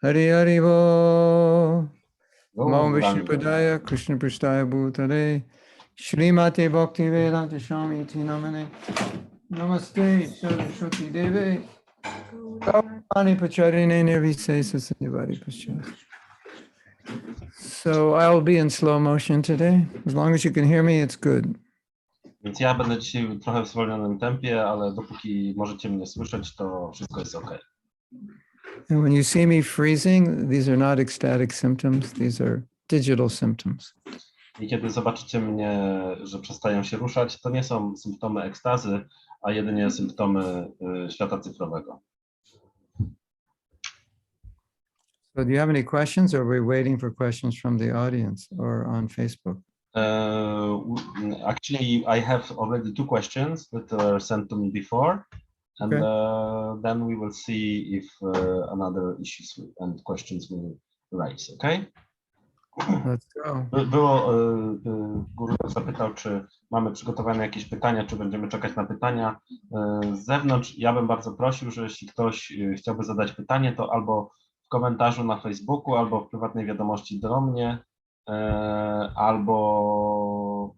Hari Hari Bo Namo Vishnu Padaya Krishna Prasthaya Bhutale Srimate Bhakti Vedanta Swami Iti Namane Namaste Saraswati Deve Gaurani Pacharine Nirvisesa Sanivari Pacharine. So I'll be in slow motion today. As long as you can hear me, it's good. Więc ja będę dzisiaj trochę w zwolnionym tempie, ale dopóki możecie mnie słyszeć, to wszystko jest ok. And when you see me freezing, these are not ecstatic symptoms, these are digital symptoms. I kiedy zobaczycie mnie, że przestają się ruszać, to nie są symptomy ekstazy, a jedynie symptomy świata cyfrowego. So do you have any questions, or are we waiting for questions from the audience or on Facebook? Actually, I have already 2 questions that were sent to me before, and then we will see if another issues and questions will rise, okay? Let's go. Guru zapytał, czy mamy przygotowane jakieś pytania, czy będziemy czekać na pytania z zewnątrz. Ja bym bardzo prosił, że jeśli ktoś chciałby zadać pytanie, to albo w komentarzu na Facebooku, albo w prywatnej wiadomości do mnie, albo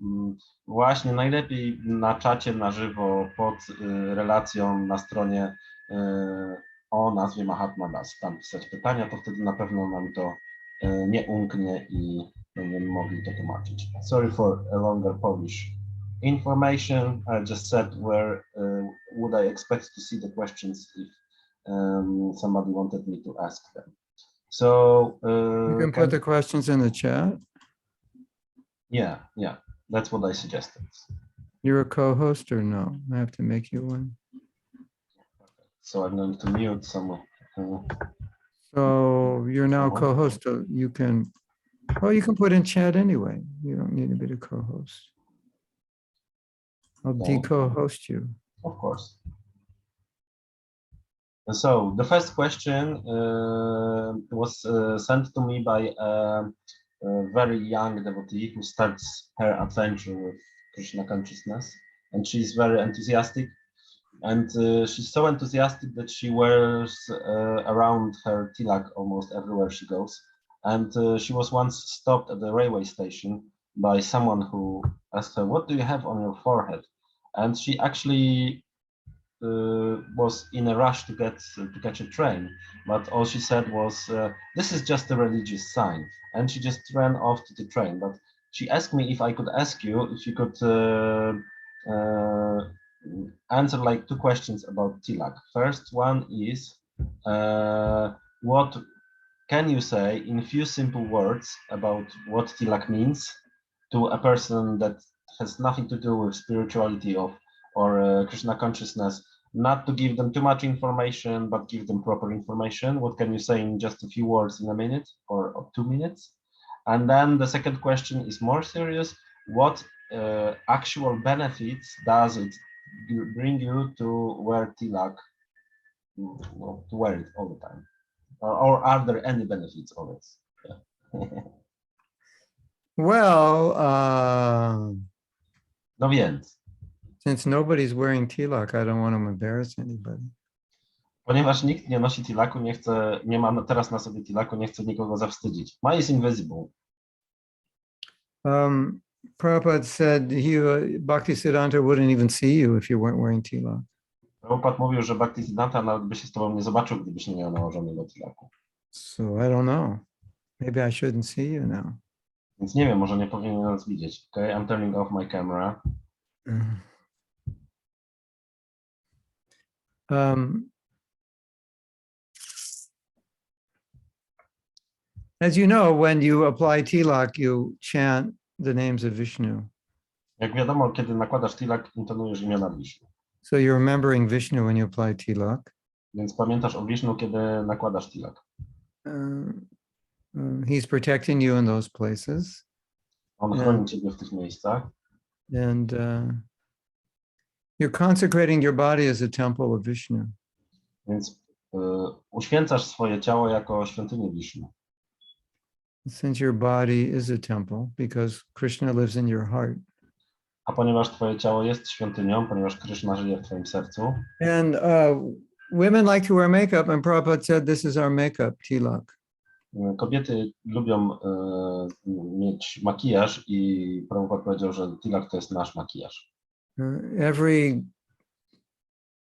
właśnie najlepiej na czacie na żywo pod relacją na stronie o nazwie Mahatma Das. Tam pisać pytania, to wtedy na pewno nam to nie umknie i będziemy mogli to tłumaczyć. Sorry for a longer Polish information. I just said where would I expect to see the questions if somebody wanted me to ask them. So you can put the questions in the chat. Yeah, that's what I suggested. You're a co-host or no? I have to make you one. So I'm going to mute someone. So you're now co-host. So you can, well, you can put in chat anyway. You don't need to be the co-host. I'll de-co-host you. Of course. So the first question was sent to me by a very young devotee who starts her adventure with Krishna consciousness, and she's very enthusiastic. And she's so enthusiastic that she wears around her tilak almost everywhere she goes. And she was once stopped at the railway station by someone who asked her, "What do you have on your forehead?" And she actually was in a rush to catch a train, but all she said was, "This is just a religious sign," and she just ran off to the train. But she asked me if I could ask you if you could answer like 2 questions about tilak. First one is, what can you say in a few simple words about what tilak means to a person that has nothing to do with spirituality or Krishna consciousness, not to give them too much information, but give them proper information? What can you say in just a few words in a minute or 2 minutes? And then the second question is more serious. What actual benefits does it bring you to wear tilak, to wear it all the time? Or are there any benefits of it? Yeah. Well, No więc, since nobody's wearing tilak, I don't want to embarrass anybody. ponieważ nikt nie nosi tilaku, nie ma teraz na sobie tilaku, nie chce nikogo zawstydzić. Mine is invisible. Prabhupada said Bhaktisiddhanta wouldn't even see you if you weren't wearing tilak. Prabhupada mówił, że Bhaktisiddhanta nawet by się z tobą nie zobaczył, gdybyś nie miał nałożonego tilaku. So I don't know. Maybe I shouldn't see you now. Więc nie wiem, może nie powinien nas widzieć. Okay, I'm turning off my camera. As you know, when you apply tilak, you chant the names of Vishnu. Jak wiadomo, kiedy nakładasz tilak, intonujesz imiona Wisznu. So you're remembering Vishnu when you apply tilak. Więc pamiętasz o Wisznu, kiedy nakładasz tilak. He's protecting you in those places. On chroni ciebie w tych miejscach. And you're consecrating your body as a temple of Vishnu. Więc uświęcasz swoje ciało jako świątynię Wisznu. Since your body is a temple, because Krishna lives in your heart. A ponieważ twoje ciało jest świątynią, ponieważ Krishna żyje w twoim sercu. And women like to wear makeup, and Prabhupada said this is our makeup, tilak. Kobiety lubią mieć makijaż i Prabhupada powiedział, że tilak to jest nasz makijaż.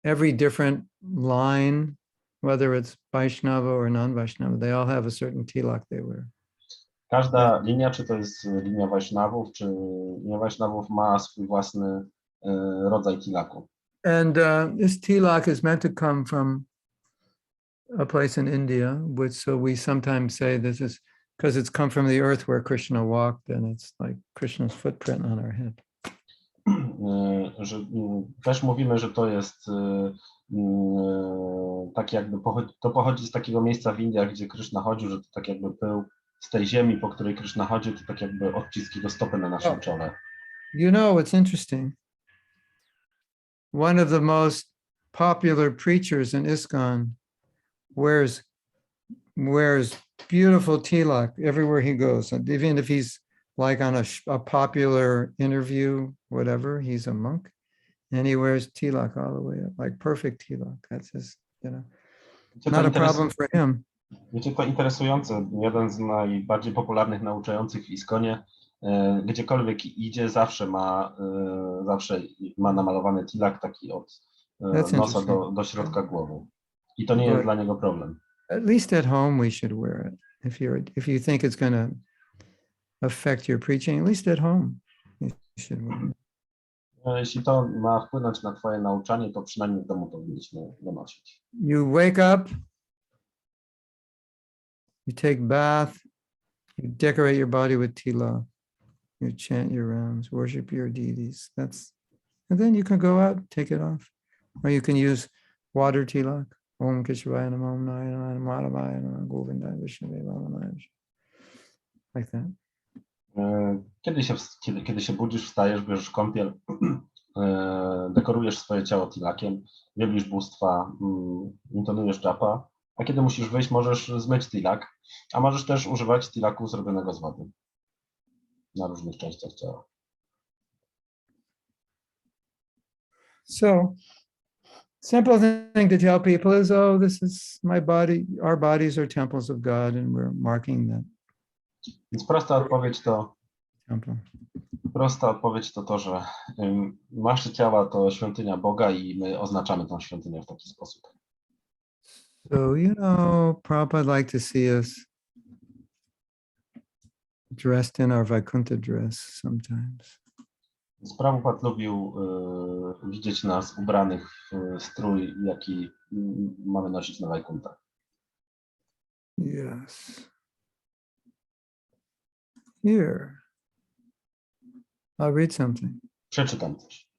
Every different line, whether it's Vaisnava or non-Vaisnava, they all have a certain tilak they wear. Każda linia, czy to jest linia Vaishnavów, czy linia Vaishnavów, ma swój własny rodzaj tilaku. And this tilak is meant to come from a place in India, which so we sometimes say this is because it's come from the earth where Krishna walked, and it's like Krishna's footprint on our head. Że też mówimy, że to jest tak jakby to pochodzi z takiego miejsca w Indiach, gdzie Krishna chodził, że to tak jakby pył z tej ziemi, po której Krishna chodził, to tak jakby odcisk jego stopy na naszym czole. You know, it's interesting. One of the most popular preachers in ISKCON wears beautiful tilak everywhere he goes. And even if he's like on a popular interview, whatever, he's a monk, and he wears tilak all the way up, like perfect tilak. That's his, not a problem for him. Wiecie, to interesujące. Jeden z najbardziej popularnych nauczających w ISKCONie, gdziekolwiek idzie, zawsze ma namalowany tilak taki od nosa do środka głowy. I to nie jest dla niego problem. At least at home we should wear it. If you think it's going to affect your preaching, at least at home you should wear it. Jeśli to ma wpłynąć na twoje nauczanie, to przynajmniej w domu powinniśmy go nosić. You wake up, you take bath, you decorate your body with tilak, you chant your rounds, worship your deities. And then you can go out, take it off. Or you can use water tilak. Om Keshvaya Namo, Om Narayana Madhavaya Namo, Govindaya Vishnudeva Namo. Like that. Kiedy się budzisz, wstajesz, bierzesz kąpiel, dekorujesz swoje ciało tilakiem, wielbisz bóstwa, intonujesz japa, a kiedy musisz wyjść, możesz zmyć tilak, a możesz też używać tilaku zrobionego z wody na różnych częściach ciała. So, simple thing to tell people is, oh, this is my body, our bodies are temples of God, and we're marking that. Więc prosta odpowiedź to to, że nasze ciała to świątynia Boga i my oznaczamy tą świątynię w taki sposób. So, Prabhupada liked to see us dressed in our Vaikuntha dress sometimes. Prabhupada lubił widzieć nas ubranych w strój, jaki mamy nosić na Vaikuntha. Yes. Here, I'll read something. Przeczytam coś.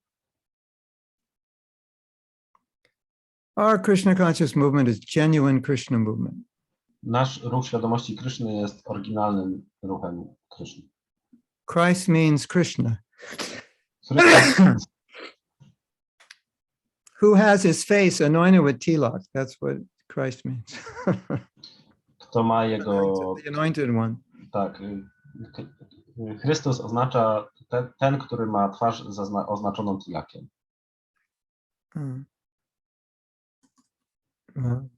Our Krishna conscious movement is genuine Krishna movement. Nasz ruch świadomości Kryszny jest oryginalnym ruchem Kryszny. Christ means Krishna. Who has his face anointed with tilak. That's what Christ means. Kto ma jego... The anointed one. Tak. Chrystus oznacza ten, który ma twarz oznaczoną tilakiem. Hmm. Well,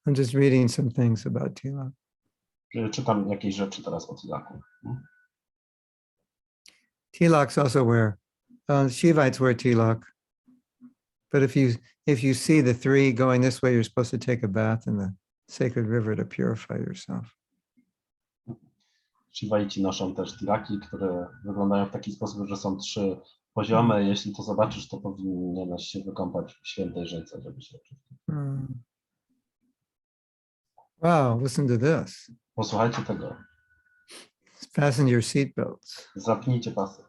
I'm just reading some things about Tilak. Czytam jakieś rzeczy teraz o tilaku. Tilaks also wear, Shivites wear tilak. But if you see the three going this way, you're supposed to take a bath in the sacred river to purify yourself. Shiwaici noszą też tilaki, które wyglądają w taki sposób, że są 3 poziomy. Jeśli to zobaczysz, to powinieneś się wykąpać w świętej rzece, żeby się oczyścić. Wow, listen to this. Posłuchajcie tego. Fasten your seatbelts. Zapnijcie pasy.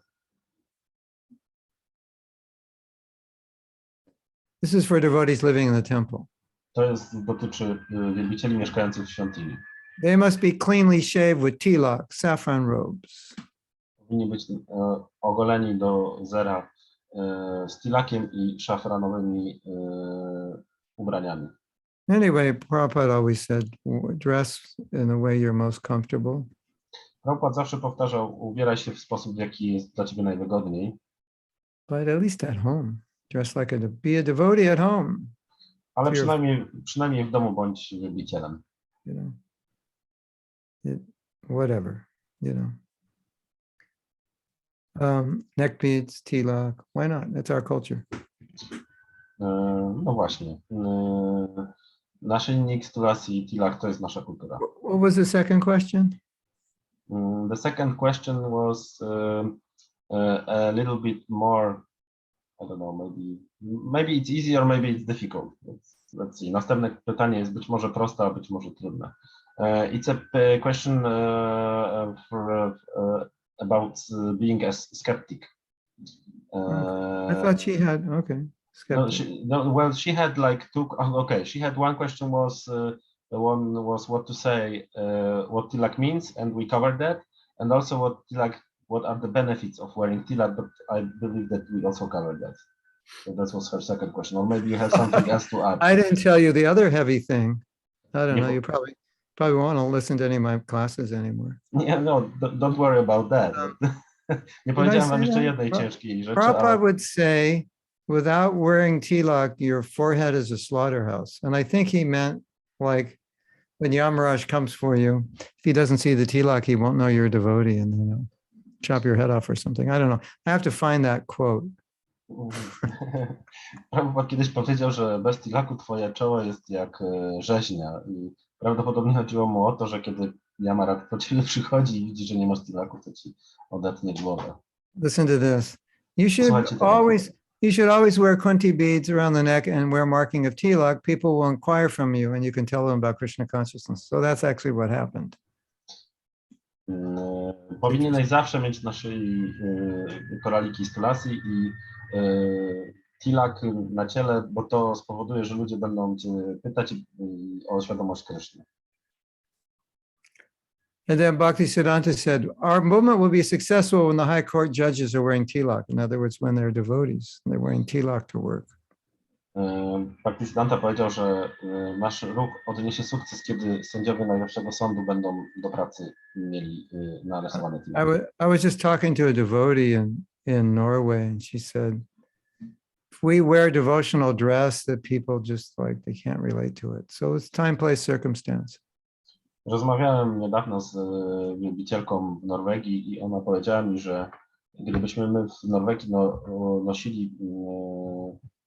This is for devotees living in the temple. To dotyczy wielbicieli mieszkających w świątyni. They must be cleanly shaved with tilak, saffron robes. Powinni być ogoleni do zera z tilakiem i szafranowymi ubraniami. Anyway, Prabhupada always said, dress in the way you're most comfortable. Prabhupada zawsze powtarzał, ubieraj się w sposób, jaki jest dla ciebie najwygodniej. But at least at home, dress like be a devotee at home. Ale przynajmniej w domu bądź wielbicielem. You know, whatever, you know. Neck beads, tilak, why not? That's our culture. No właśnie. Naszyjnik, tulasi i tilak to jest nasza kultura. What was the second question? The second question was a little bit more, I don't know, maybe it's easy or maybe it's difficult. Let's see. Następne pytanie jest być może proste, a być może trudne. It's a question about being a skeptic. I thought she had, okay. Well, she had like two. Okay, she had one question was one was what to say, what tilak means, and we covered that, and also what are the benefits of wearing tilak. But I believe that we also covered that. So that was her second question, or maybe you have something else to add. I didn't tell you the other heavy thing. I don't know. You probably won't listen to any of my classes anymore. Yeah, no, don't worry about that. Nie powiedziałem wam jeszcze jednej ciężkiej rzeczy. Prabhupada would say, without wearing tilak, your forehead is a slaughterhouse. And I think he meant like when Yamaraj comes for you, if he doesn't see the tilak, he won't know you're a devotee and then chop your head off or something. I don't know. I have to find that quote. Prabhupada kiedyś powiedział, że bez tilaku twoje czoło jest jak rzeźnia. I prawdopodobnie chodziło mu o to, że kiedy Yamaraj po ciebie przychodzi i widzi, że nie masz tilaku, to ci odetnie głowę. Listen to this. You should always wear kunti beads around the neck and wear marking of tilak. People will inquire from you and you can tell them about Krishna consciousness. So that's actually what happened. Powinieneś zawsze mieć na szyi koraliki z tulasi i tilak na ciele, bo to spowoduje, że ludzie będą cię pytać o świadomość Kryszny. And then Bhaktisiddhanta said, our movement will be successful when the high court judges are wearing tilak. In other words, when they're devotees, they're wearing tilak to work. Bhaktisiddhanta powiedział, że nasz ruch odniesie sukces, kiedy sędziowie najwyższego sądu będą do pracy mieli narysowane tilaki. I was just talking to a devotee in Norway, and she said, if we wear devotional dress, that people just like, they can't relate to it. So it's time, place, circumstance. Rozmawiałem niedawno z wielbicielką w Norwegii i ona powiedziała mi, że gdybyśmy my w Norwegii nosili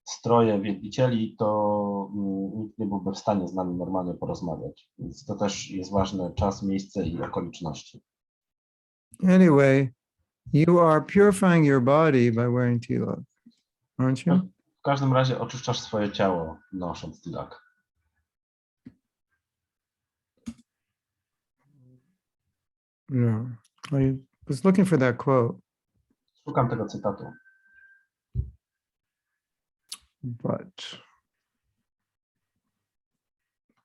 stroje wielbicieli, to nikt nie byłby w stanie z nami normalnie porozmawiać. Więc to też jest ważne, czas, miejsce i okoliczności. Anyway, you are purifying your body by wearing tilak, aren't you? W każdym razie oczyszczasz swoje ciało nosząc tilak. No, I was looking for that quote. Szukam tego cytatu. But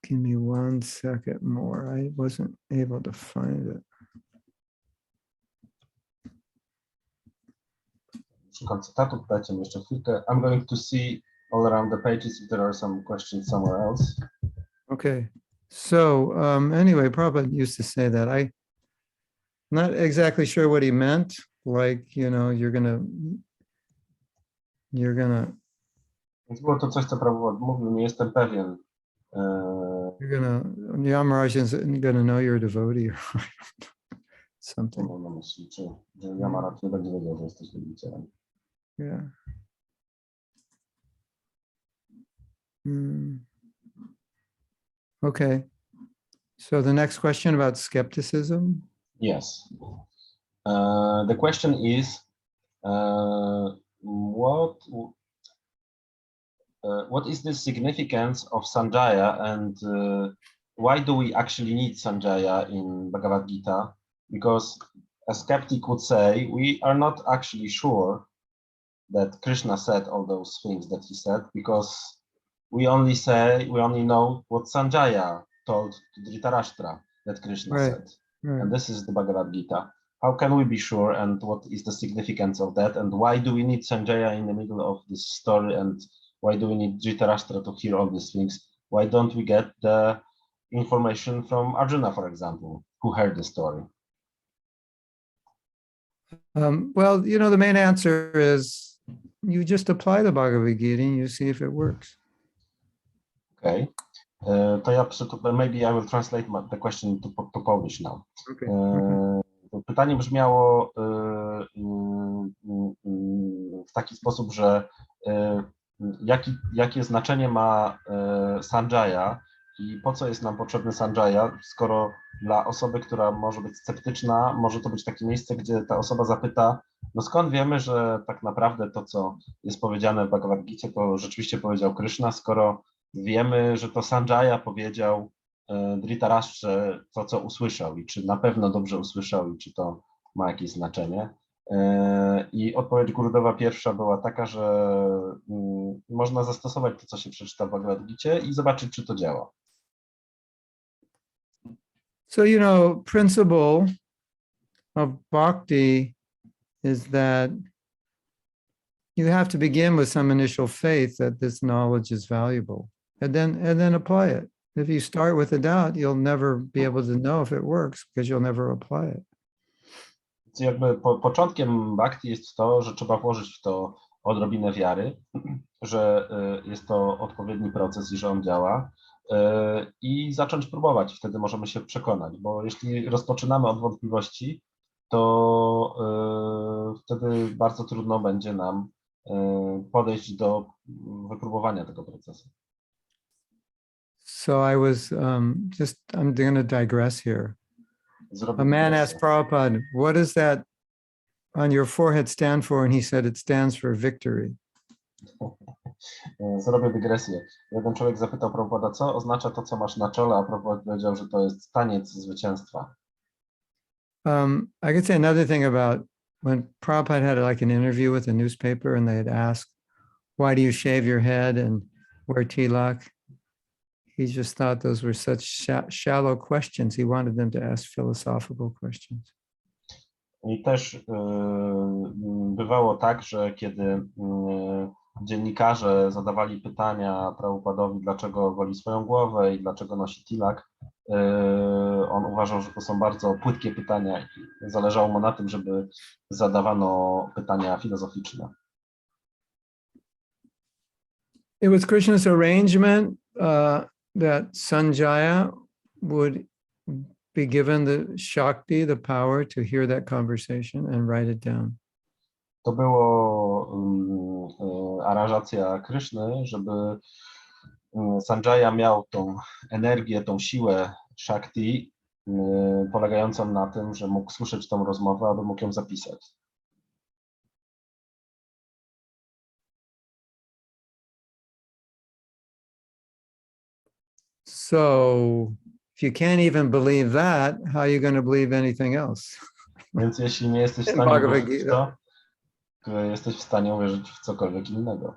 give me 1 second more. I wasn't able to find it. Szukam cytatu, dajcie mi jeszcze chwilkę. I'm going to see all around the pages if there are some questions somewhere else. Okay. So anyway, Prabhupada used to say that. I'm not exactly sure what he meant. Like, you know, you're gonna Więc było to coś, co Prabhupada mówił, nie jestem pewien. Yamaraj is gonna know you're a devotee or something. Mam na myśli, czy że Yamaraj nie będzie wiedział, że jesteś wielbicielem. Yeah. Okay. So the next question about skepticism. Yes. The question is, what is the significance of Sanjaya, and why do we actually need Sanjaya in Bhagavad Gita? Because a skeptic would say, we are not actually sure that Krishna said all those things that he said, because we only know what Sanjaya told to Dhritarashtra that Krishna said. Right. And this is the Bhagavad Gita. How can we be sure, and what is the significance of that, and why do we need Sanjaya in the middle of this story, and why do we need Dhritarashtra to hear all these things? Why don't we get the information from Arjuna, for example, who heard the story? Well, you know, the main answer is you just apply the Bhagavad Gita and you see if it works. Okay. To ja maybe I will translate the question to Polish now. Okay. Pytanie brzmiało w taki sposób, że jakie znaczenie ma Sanjaya i po co jest nam potrzebny Sanjaya, skoro dla osoby, która może być sceptyczna, może to być takie miejsce, gdzie ta osoba zapyta, no skąd wiemy, że tak naprawdę to, co jest powiedziane w Bhagavad Gita, to rzeczywiście powiedział Krishna, skoro wiemy, że to Sanjaya powiedział Dhritarashtrze to, co usłyszał i czy na pewno dobrze usłyszał i czy to ma jakieś znaczenie. I odpowiedź Gurudewa pierwsza była taka, że można zastosować to, co się przeczyta w Bhagavad Gita i zobaczyć, czy to działa. So, you know, principle of bhakti is that you have to begin with some initial faith that this knowledge is valuable, and then apply it. If you start with a doubt, you'll never be able to know if it works because you'll never apply it. Więc jakby początkiem bhakti jest to, że trzeba włożyć w to odrobinę wiary, że jest to odpowiedni proces i że on działa, i zacząć próbować. Wtedy możemy się przekonać, bo jeśli rozpoczynamy od wątpliwości, to wtedy bardzo trudno będzie nam podejść do wypróbowania tego procesu. So I was I'm going to digress here. A man asked Prabhupada, what does that on your forehead stand for? And he said, it stands for victory. Zrobię dygresję. Jeden człowiek zapytał Prabhupada, co oznacza to, co masz na czole, a Prabhupada powiedział, że to jest taniec zwycięstwa. I could say another thing about when Prabhupada had like an interview with a newspaper and they had asked, why do you shave your head and wear tilak? He just thought those were such shallow questions. He wanted them to ask philosophical questions. I też bywało tak, że kiedy dziennikarze zadawali pytania Prabhupadowi, dlaczego goli swoją głowę i dlaczego nosi tilak, on uważał, że to są bardzo płytkie pytania i zależało mu na tym, żeby zadawano pytania filozoficzne. It was Krishna's arrangement that Sanjaya would be given the Shakti, the power to hear that conversation and write it down. To było aranżacja Kryszny, żeby Sanjaya miał tą energię, tą siłę Shakti, polegającą na tym, że mógł słyszeć tą rozmowę, aby mógł ją zapisać. So if you can't even believe that, how are you going to believe anything else? Więc jeśli nie jesteś w stanie uwierzyć w to, to jesteś w stanie uwierzyć w cokolwiek innego.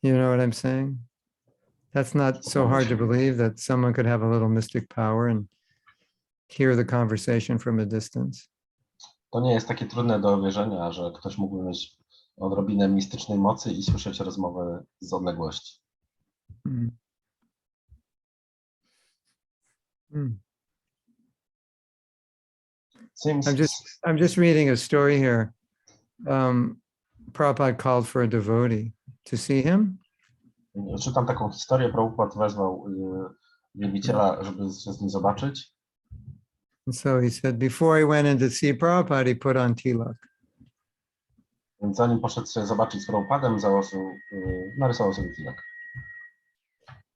You know what I'm saying? That's not so hard to believe that someone could have a little mystic power and hear the conversation from a distance. To nie jest takie trudne do uwierzenia, że ktoś mógłby mieć odrobinę mistycznej mocy i słyszeć rozmowę z odległości. Mm. Mm. Seems, I'm just reading a story here. Prabhupada called for a devotee to see him. Czytam taką historię, Prabhupada wezwał wielbiciela, żeby się z nim zobaczyć. And so he said, before he went in to see Prabhupada, he put on tilak. Więc zanim poszedł się zobaczyć z Prabhupadem, narysował sobie tilak.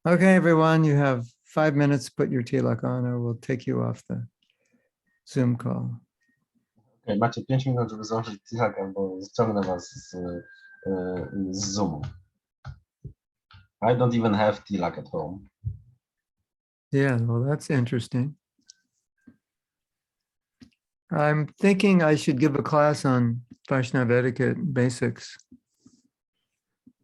Okay, everyone, you have 5 minutes to put your tilak on, or we'll take you off the Zoom call. Okay, macie 5 minut, żeby założyć tilak, albo ściągnę was z Zoomu. I don't even have tilak at home. Yeah, well, that's interesting. I'm thinking I should give a class on Vaisnava Etiquette basics.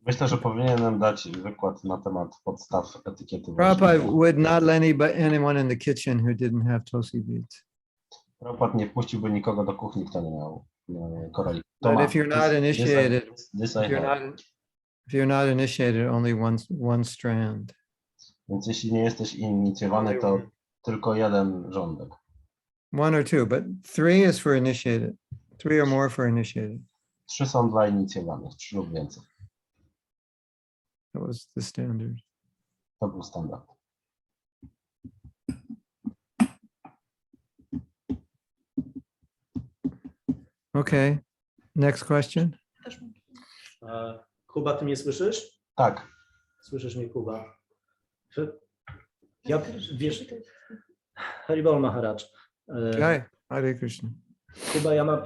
Myślę, że powinienem dać wykład na temat podstaw etykiety. Prabhupada would not let anyone in the kitchen who didn't have tulsi beads. Prabhupada nie wpuściłby nikogo do kuchni, kto nie miał korali. But if you're not initiated, This I have. if you're not initiated, only one strand. Więc jeśli nie jesteś inicjowany, to tylko jeden rządek. 1 or 2, but 3 is for initiated. 3 or more for initiated. 3 są dla inicjowanych, 3 lub więcej. That was the standard. To był standard. Okay, next question. Kuba, ty mnie słyszysz? Tak. Słyszysz mnie, Kuba? Ja, wiesz, Haribol Maharaj. Okay, Hare Krishna. Kuba, ja mam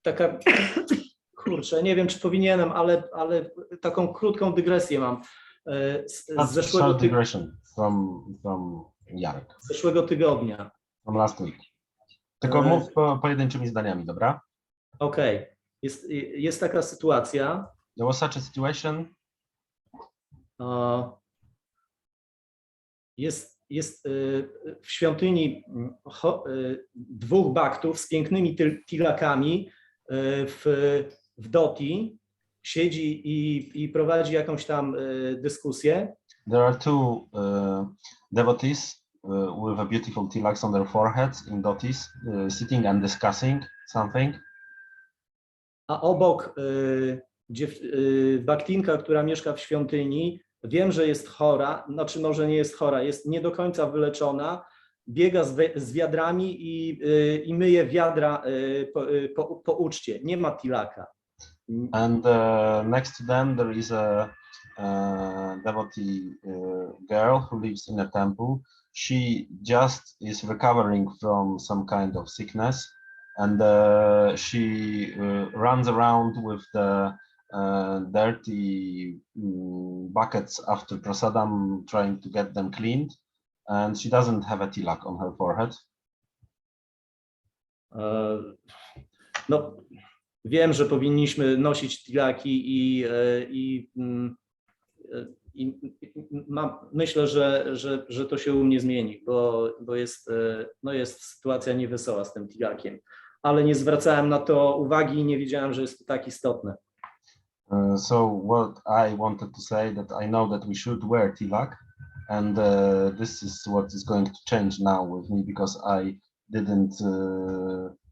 taka, kurczę, nie wiem, czy powinienem, ale taką krótką dygresję mam. Z zeszłego tygodnia. From last week. Tylko mów pojedynczymi zdaniami, dobra? Okej. Jest taka sytuacja. There was such a situation. Jest w świątyni 2 baktów z pięknymi tilakami w Doti, siedzi i prowadzi jakąś tam dyskusję. There are 2 devotees with a beautiful tilaks on their foreheads in Dotis, sitting and discussing something. A obok baktinka, która mieszka w świątyni, wiem, że jest chora, znaczy może nie jest chora, jest nie do końca wyleczona, biega z wiadrami i myje wiadra po uczcie. Nie ma tilaka. And next to them there is a devotee girl who lives in a temple. She just is recovering from some kind of sickness, and she runs around with the dirty buckets after prasadam, trying to get them cleaned, and she doesn't have a tilak on her forehead. No, wiem, że powinniśmy nosić tilaki myślę, że to się u mnie zmieni, bo jest sytuacja niewesoła z tym tilakiem, ale nie zwracałem na to uwagi i nie wiedziałem, że jest to tak istotne. So what I wanted to say that I know that we should wear tilak, and this is what is going to change now with me, because I didn't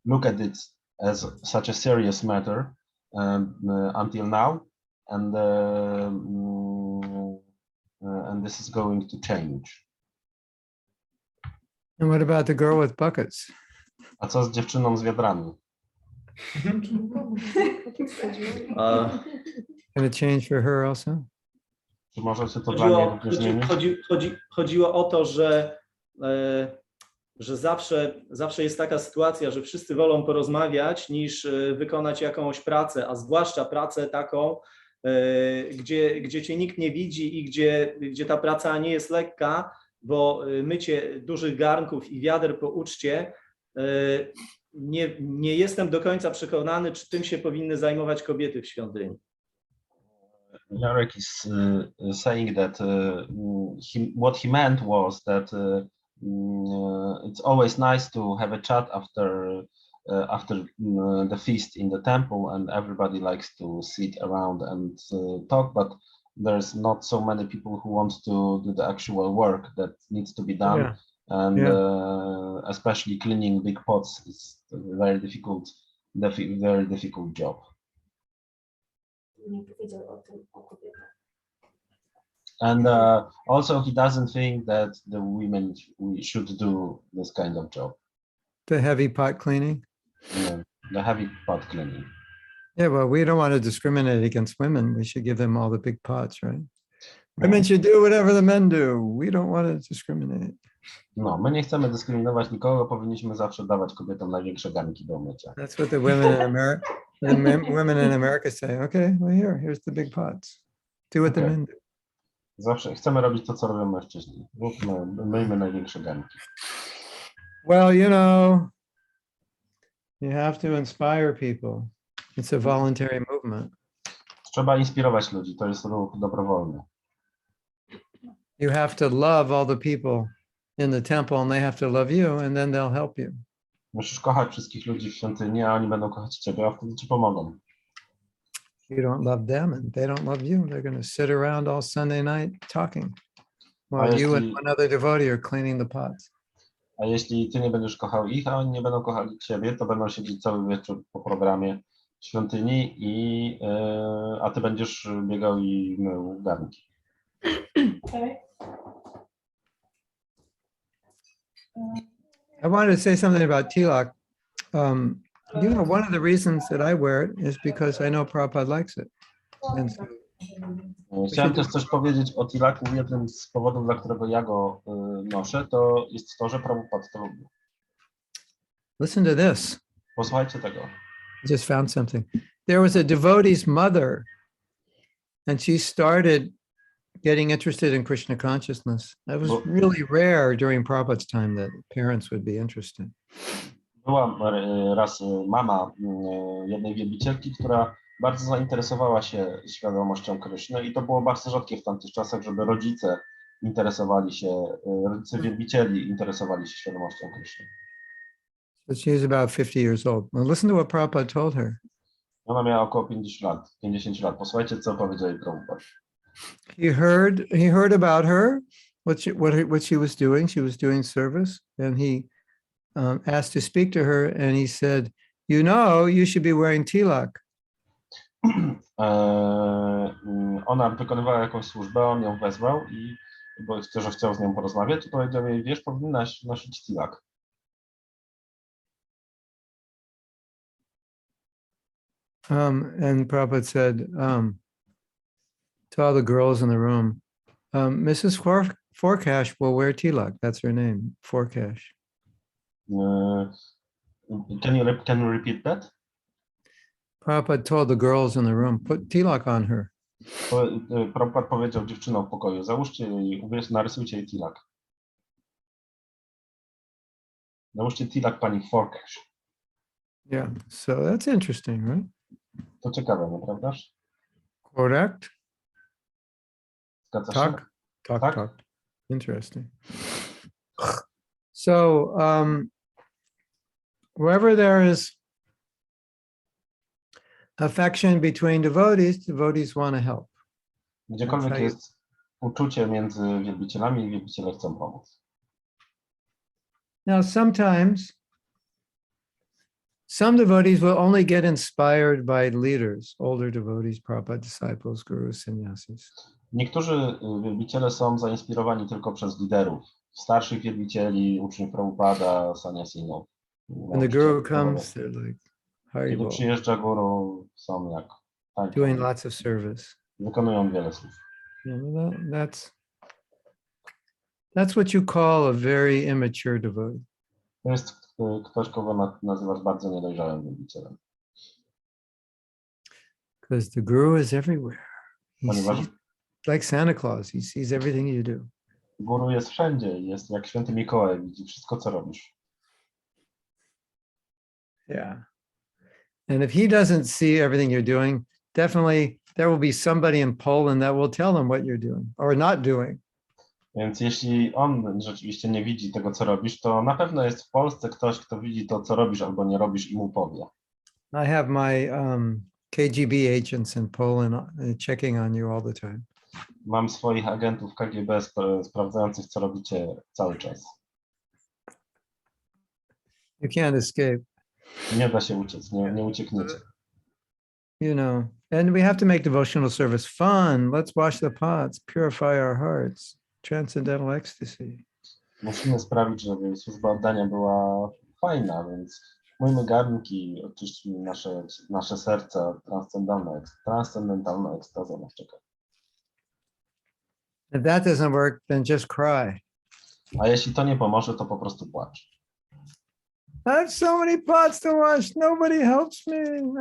look at it as such a serious matter until now, and this is going to change. And what about the girl with buckets? A co z dziewczyną z wiadrami? Can it change for her also? Czy może się to dla niej również zmienić? Chodziło o to, że zawsze jest taka sytuacja, że wszyscy wolą porozmawiać niż wykonać jakąś pracę, a zwłaszcza pracę taką, gdzie cię nikt nie widzi i gdzie ta praca nie jest lekka, bo mycie dużych garnków i wiader po uczcie, nie jestem do końca przekonany, czy tym się powinny zajmować kobiety w świątyni. Jarek is saying that what he meant was that it's always nice to have a chat after after the feast in the temple, and everybody likes to sit around and talk, but there's not so many people who want to do the actual work that needs to be done. Yeah. And Yeah. especially cleaning big pots is a very difficult job. And also he doesn't think that the women should do this kind of job. The heavy pot cleaning. Yeah, the heavy pot cleaning. Yeah, well, we don't want to discriminate against women. We should give them all the big pots, right? Women should do whatever the men do. We don't want to discriminate. No, my nie chcemy dyskryminować nikogo, powinniśmy zawsze dawać kobietom największe garnki do mycia. That's what the women in America, women in America say. Okay, well, here's the big pots. Do what the men do. Zawsze chcemy robić to, co robią mężczyźni. Myjmy największe garnki. Well, you have to inspire people. It's a voluntary movement. Trzeba inspirować ludzi, to jest ruch dobrowolny. You have to love all the people in the temple and they have to love you and then they'll help you. Musisz kochać wszystkich ludzi w świątyni, a oni będą kochać ciebie, a wtedy ci pomogą. You don't love them and they don't love you. They're going to sit around all Sunday night talking while you and one other devotee are cleaning the pots. A jeśli ty nie będziesz kochał ich, a oni nie będą kochali ciebie, to będą siedzieć cały wieczór po programie w świątyni, a ty będziesz biegał i mył garnki. I wanted to say something about Tilak. One of the reasons that I wear it is because I know Prabhupada likes it. And so Chciałem też coś powiedzieć o Tilaku. Jednym z powodów, dla którego ja go noszę, to jest to, że Prabhupada to lubi. Listen to this. Posłuchajcie tego. I just found something. There was a devotee's mother, and she started getting interested in Krishna consciousness. That was really rare during Prabhupada's time that parents would be interested. Była raz mama jednej wielbicielki, która bardzo zainteresowała się świadomością Kryszny i to było bardzo rzadkie w tamtych czasach, żeby rodzice wielbicieli interesowali się świadomością Kryszny. But she was about 50 years old. Well, listen to what Prabhupada told her. Ona miała około 50 lat. Posłuchajcie, co powiedział jej Prabhupada. He heard about her, what she was doing. She was doing service, and he asked to speak to her, and he said, you should be wearing tilak. Ona wykonywała jakąś służbę, on ją wezwał i bo chciał z nią porozmawiać i powiedział jej, wiesz, powinnaś nosić tilak. And Prabhupada said to all the girls in the room, Mrs. Forcash will wear tilak. That's her name, Forcash. Can you repeat that? Prabhupada told the girls in the room, put tilak on her. Prabhupada powiedział dziewczynom w pokoju, załóżcie jej, narysujcie jej tilak. Załóżcie tilak pani Forcash. Yeah, so that's interesting, right? To ciekawe, nieprawdaż? Correct. Zgadza się? Talk. Interesting. So, wherever there is affection between devotees want to help. Gdziekolwiek jest uczucie między wielbicielami i wielbiciele chcą pomóc. Now, sometimes some devotees will only get inspired by leaders, older devotees, Prabhupada disciples, gurus, sannyasis. Niektórzy wielbiciele są zainspirowani tylko przez liderów, starszych wielbicieli, uczniów Prabhupada, sannyasinów. When the guru comes, they're like, kiedy przyjeżdża guru, są jak doing lots of service. Wykonują wiele słów. That's what you call a very immature devotee. To jest ktoś, kogo nazywasz bardzo niedojrzałym wielbicielem. Because the guru is everywhere. Ponieważ like Santa Claus, he sees everything you do. Guru jest wszędzie, jest jak święty Mikołaj, widzi wszystko, co robisz. Yeah. And if he doesn't see everything you're doing, definitely there will be somebody in Poland that will tell him what you're doing or not doing. Więc jeśli on rzeczywiście nie widzi tego, co robisz, to na pewno jest w Polsce ktoś, kto widzi to, co robisz albo nie robisz i mu powie. I have my KGB agents in Poland checking on you all the time. Mam swoich agentów KGB sprawdzających, co robicie cały czas. You can't escape, Nie da się uciec, nie uciekniecie. you know. And we have to make devotional service fun. Let's wash the pots, purify our hearts, transcendental ecstasy. Musimy sprawić, żeby służba oddania była fajna, więc myjmy garnki, oczyśćmy nasze serca, transcendentalna ekstaza nas czeka. If that doesn't work, then just cry. A jeśli to nie pomoże, to po prostu płacz. I have so many pots to wash. Nobody helps me.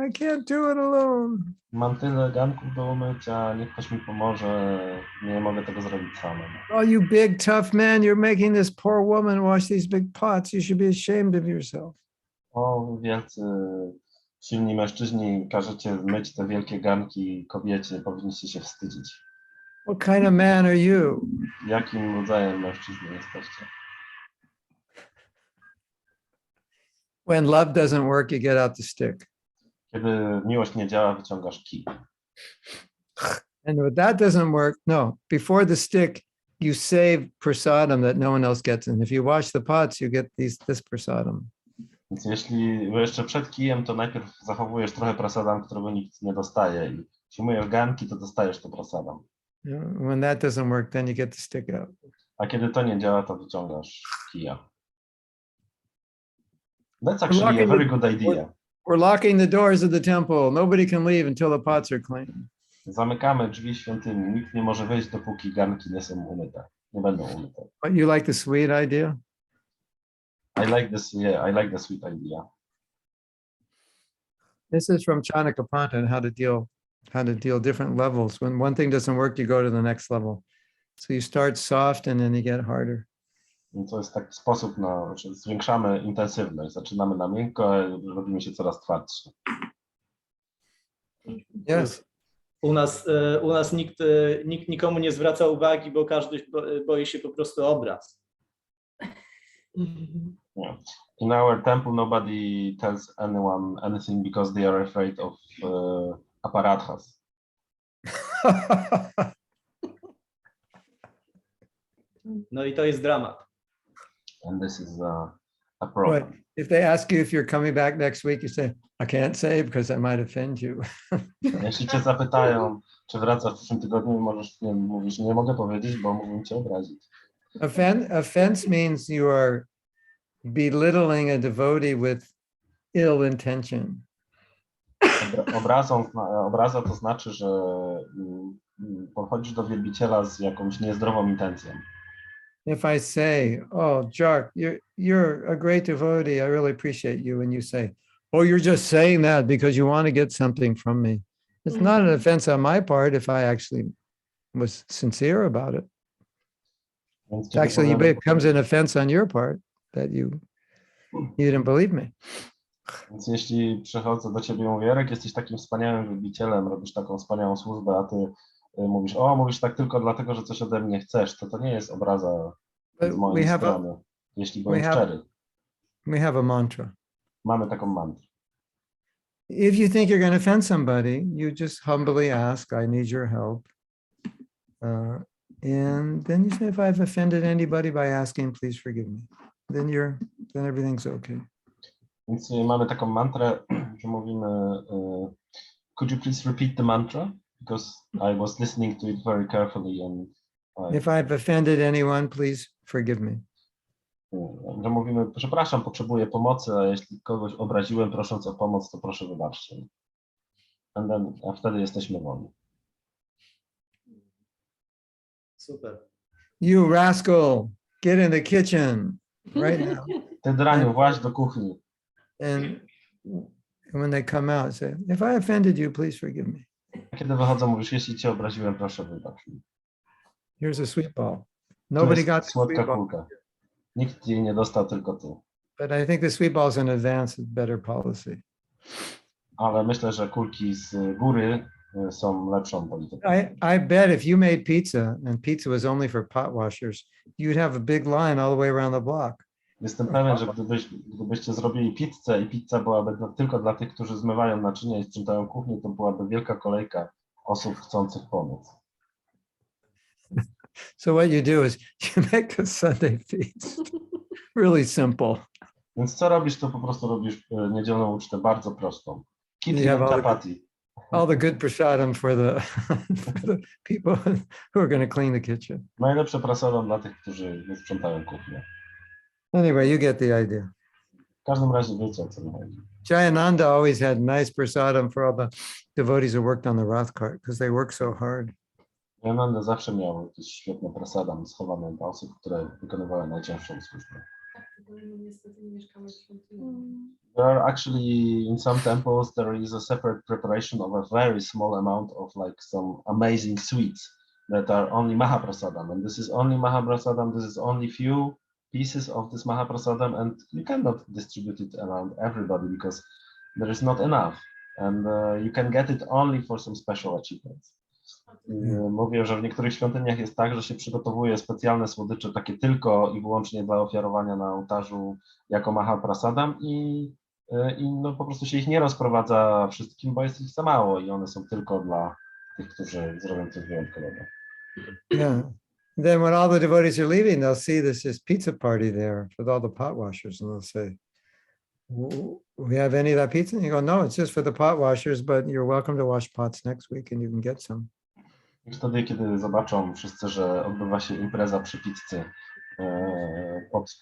I can't do it alone. Mam tyle garnków do umycia, niech ktoś mi pomoże, nie mogę tego zrobić samemu. Oh, you big tough man, you're making this poor woman wash these big pots. You should be ashamed of yourself. O, wielcy, silni mężczyźni, każecie myć te wielkie garnki kobiecie, powinniście się wstydzić. What kind of man are you? Jakim rodzajem mężczyzny jesteście? When love doesn't work, you get out the stick. Kiedy miłość nie działa, wyciągasz kij. And when that doesn't work, no, before the stick, you save prasadam that no one else gets. And if you wash the pots, you get this prasadam. Więc jeśli jeszcze przed kijem, to najpierw zachowujesz trochę prasadam, którego nikt nie dostaje. I jeśli myjesz garnki, to dostajesz to prasadam. When that doesn't work, then you get the stick out. A kiedy to nie działa, to wyciągasz kija. That's actually a very good idea. We're locking the doors of the temple. Nobody can leave until the pots are clean. Zamykamy drzwi świątyni. Nikt nie może wejść, dopóki garnki nie są umyte. Nie będą umyte. But you like the sweet idea? I like this, yeah, I like the sweet idea. This is from Chanakapanta and how to deal different levels. When one thing doesn't work, you go to the next level. So you start soft and then you get harder. I to jest taki sposób na, znaczy zwiększamy intensywność. Zaczynamy na miękko, a robimy się coraz twardszy. Yes. U nas nikt nikomu nie zwraca uwagi, bo każdy boi się po prostu obraz. Yeah. In our temple, nobody tells anyone anything because they are afraid of aparathas. No i to jest dramat. And this is a problem. But if they ask you if you're coming back next week, you say, I can't say because I might offend you. Jeśli cię zapytają, czy wracasz w przyszłym tygodniu, mówisz, nie mogę powiedzieć, bo mógłbym cię obrazić. Offense means you are belittling a devotee with ill intention. Obraza to znaczy, że podchodzisz do wielbiciela z jakąś niezdrową intencją. If I say, oh, Jark, you're a great devotee, I really appreciate you, and you say, oh, you're just saying that because you want to get something from me. It's not an offense on my part if I actually was sincere about it. Actually, it becomes an offense on your part that you didn't believe me. Więc jeśli przychodzę do ciebie i mówię, Jarek, jesteś takim wspaniałym wielbicielem, robisz taką wspaniałą służbę, a ty mówisz tak tylko dlatego, że coś ode mnie chcesz, to nie jest obraza z mojej strony, jeśli byłem szczery. We have a mantra. Mamy taką mantrę. If you think you're going to offend somebody, you just humbly ask, I need your help. And then you say, if I've offended anybody by asking, please forgive me. Then everything's okay. Więc mamy taką mantrę, że mówimy, could you please repeat the mantra? Because I was listening to it very carefully and if I've offended anyone, please forgive me. Że mówimy, przepraszam, potrzebuję pomocy, a jeśli kogoś obraziłem, prosząc o pomoc, to proszę wybaczcie. A wtedy jesteśmy wolni. Super. You rascal, get in the kitchen right now. Ty draniu, właź do kuchni. And when they come out, say, if I offended you, please forgive me. Kiedy wychodzą, mówisz, jeśli cię obraziłem, proszę wybacz mi. Here's a sweet ball. Nobody got the słodka sweet ball. kulka. Nikt jej nie dostał, tylko ty. But I think the sweet ball is in advance is better policy. Ale myślę, że kulki z góry są lepszą polityką. I bet if you made pizza and pizza was only for pot washers, you'd have a big line all the way around the block. Jestem pewien, że gdybyście zrobili pizzę i pizza byłaby tylko dla tych, którzy zmywają naczynia i sprzątają kuchnię, to byłaby wielka kolejka osób chcących pomóc. So what you do is you make a Sunday feast. Really simple. Więc co robisz, to po prostu robisz niedzielną ucztę bardzo prostą. Kitty You have and all the- chapati. All the good prasadam for the, for the people who are going to clean the kitchen. Najlepsze prasadam dla tych, którzy sprzątają kuchnię. Anyway, you get the idea. W każdym razie wiecie, o co mi chodzi. Jayananda always had nice prasadam for all the devotees who worked on the Rath cart because they work so hard. Jayananda zawsze miał jakieś świetne prasadam schowane dla osób, które wykonywały najcięższą służbę. There are actually, in some temples, there is a separate preparation of a very small amount of like some amazing sweets that are only Mahaprasadam. And this is only Mahaprasadam, this is only few pieces of this Mahaprasadam, and you cannot distribute it around everybody because there is not enough. And you can get it only for some special achievements. Mówię, że w niektórych świątyniach jest tak, że się przygotowuje specjalne słodycze takie tylko i wyłącznie dla ofiarowania na ołtarzu jako Mahaprasadam i no po prostu się ich nie rozprowadza wszystkim, bo jest ich za mało i one są tylko dla tych, którzy zrobią coś wyjątkowego. Yeah. Then when all the devotees are leaving, they'll see this pizza party there with all the pot washers, and they'll say, "We have any of that pizza?" And you go, "No, it's just for the pot washers, but you're welcome to wash pots next week, and you can get some." I wtedy, kiedy zobaczą wszyscy, że odbywa się impreza przy pizzy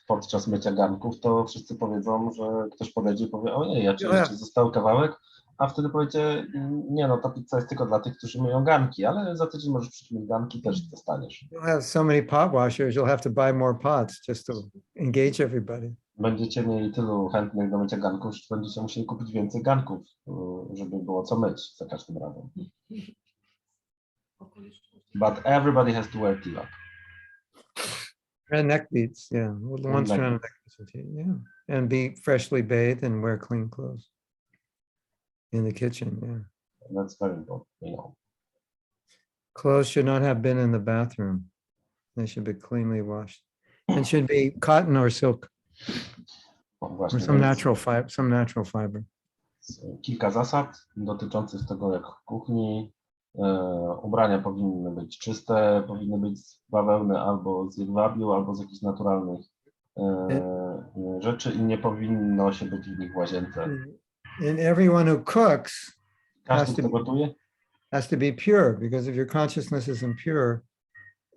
podczas mycia garnków, to wszyscy powiedzą, że ktoś podejdzie i powie, ojej, a czy jeszcze został kawałek? A wtedy powiecie, nie no, ta pizza jest tylko dla tych, którzy myją garnki, ale za tydzień możesz przyjść myć garnki, też dostaniesz. You'll have so many pot washers, you'll have to buy more pots just to engage everybody. Będziecie mieli tylu chętnych do mycia garnków, że będziecie musieli kupić więcej garnków, żeby było co myć za każdym razem. But everybody has to wear tilak. And neck beads, yeah. One neck strand of necklace, yeah. And be freshly bathed and wear clean clothes in the kitchen, yeah. That's very important, you know. Clothes should not have been in the bathroom. They should be cleanly washed. And should be cotton or silk No or właśnie, some więc natural fiber. kilka zasad dotyczących tego, jak w kuchni ubrania powinny być czyste, powinny być z bawełny albo z jedwabiu, albo z jakichś naturalnych rzeczy i nie powinno się być w nich w łazience. And everyone who cooks Każdy, kto gotuje, has to be pure, because if your consciousness is impure,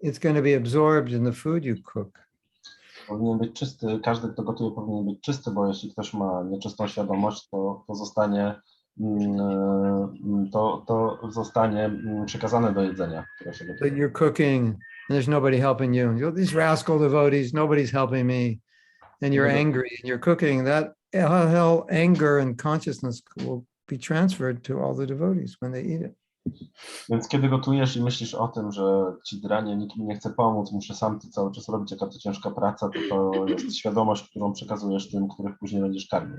it's going to be absorbed in the food you cook. powinien być czysty. Każdy, kto gotuje, powinien być czysty, bo jeśli ktoś ma nieczystą świadomość, to zostanie przekazane do jedzenia, które się But gotuje. you're cooking and there's nobody helping you. You're these rascal devotees, nobody's helping me. And you're angry and you're cooking. That hell, anger and consciousness will be transferred to all the devotees when they eat it. Więc kiedy gotujesz i myślisz o tym, że ci dranie, nikt mi nie chce pomóc, muszę sam to cały czas robić, jaka to ciężka praca, to jest świadomość, którą przekazujesz tym, których później będziesz karmił.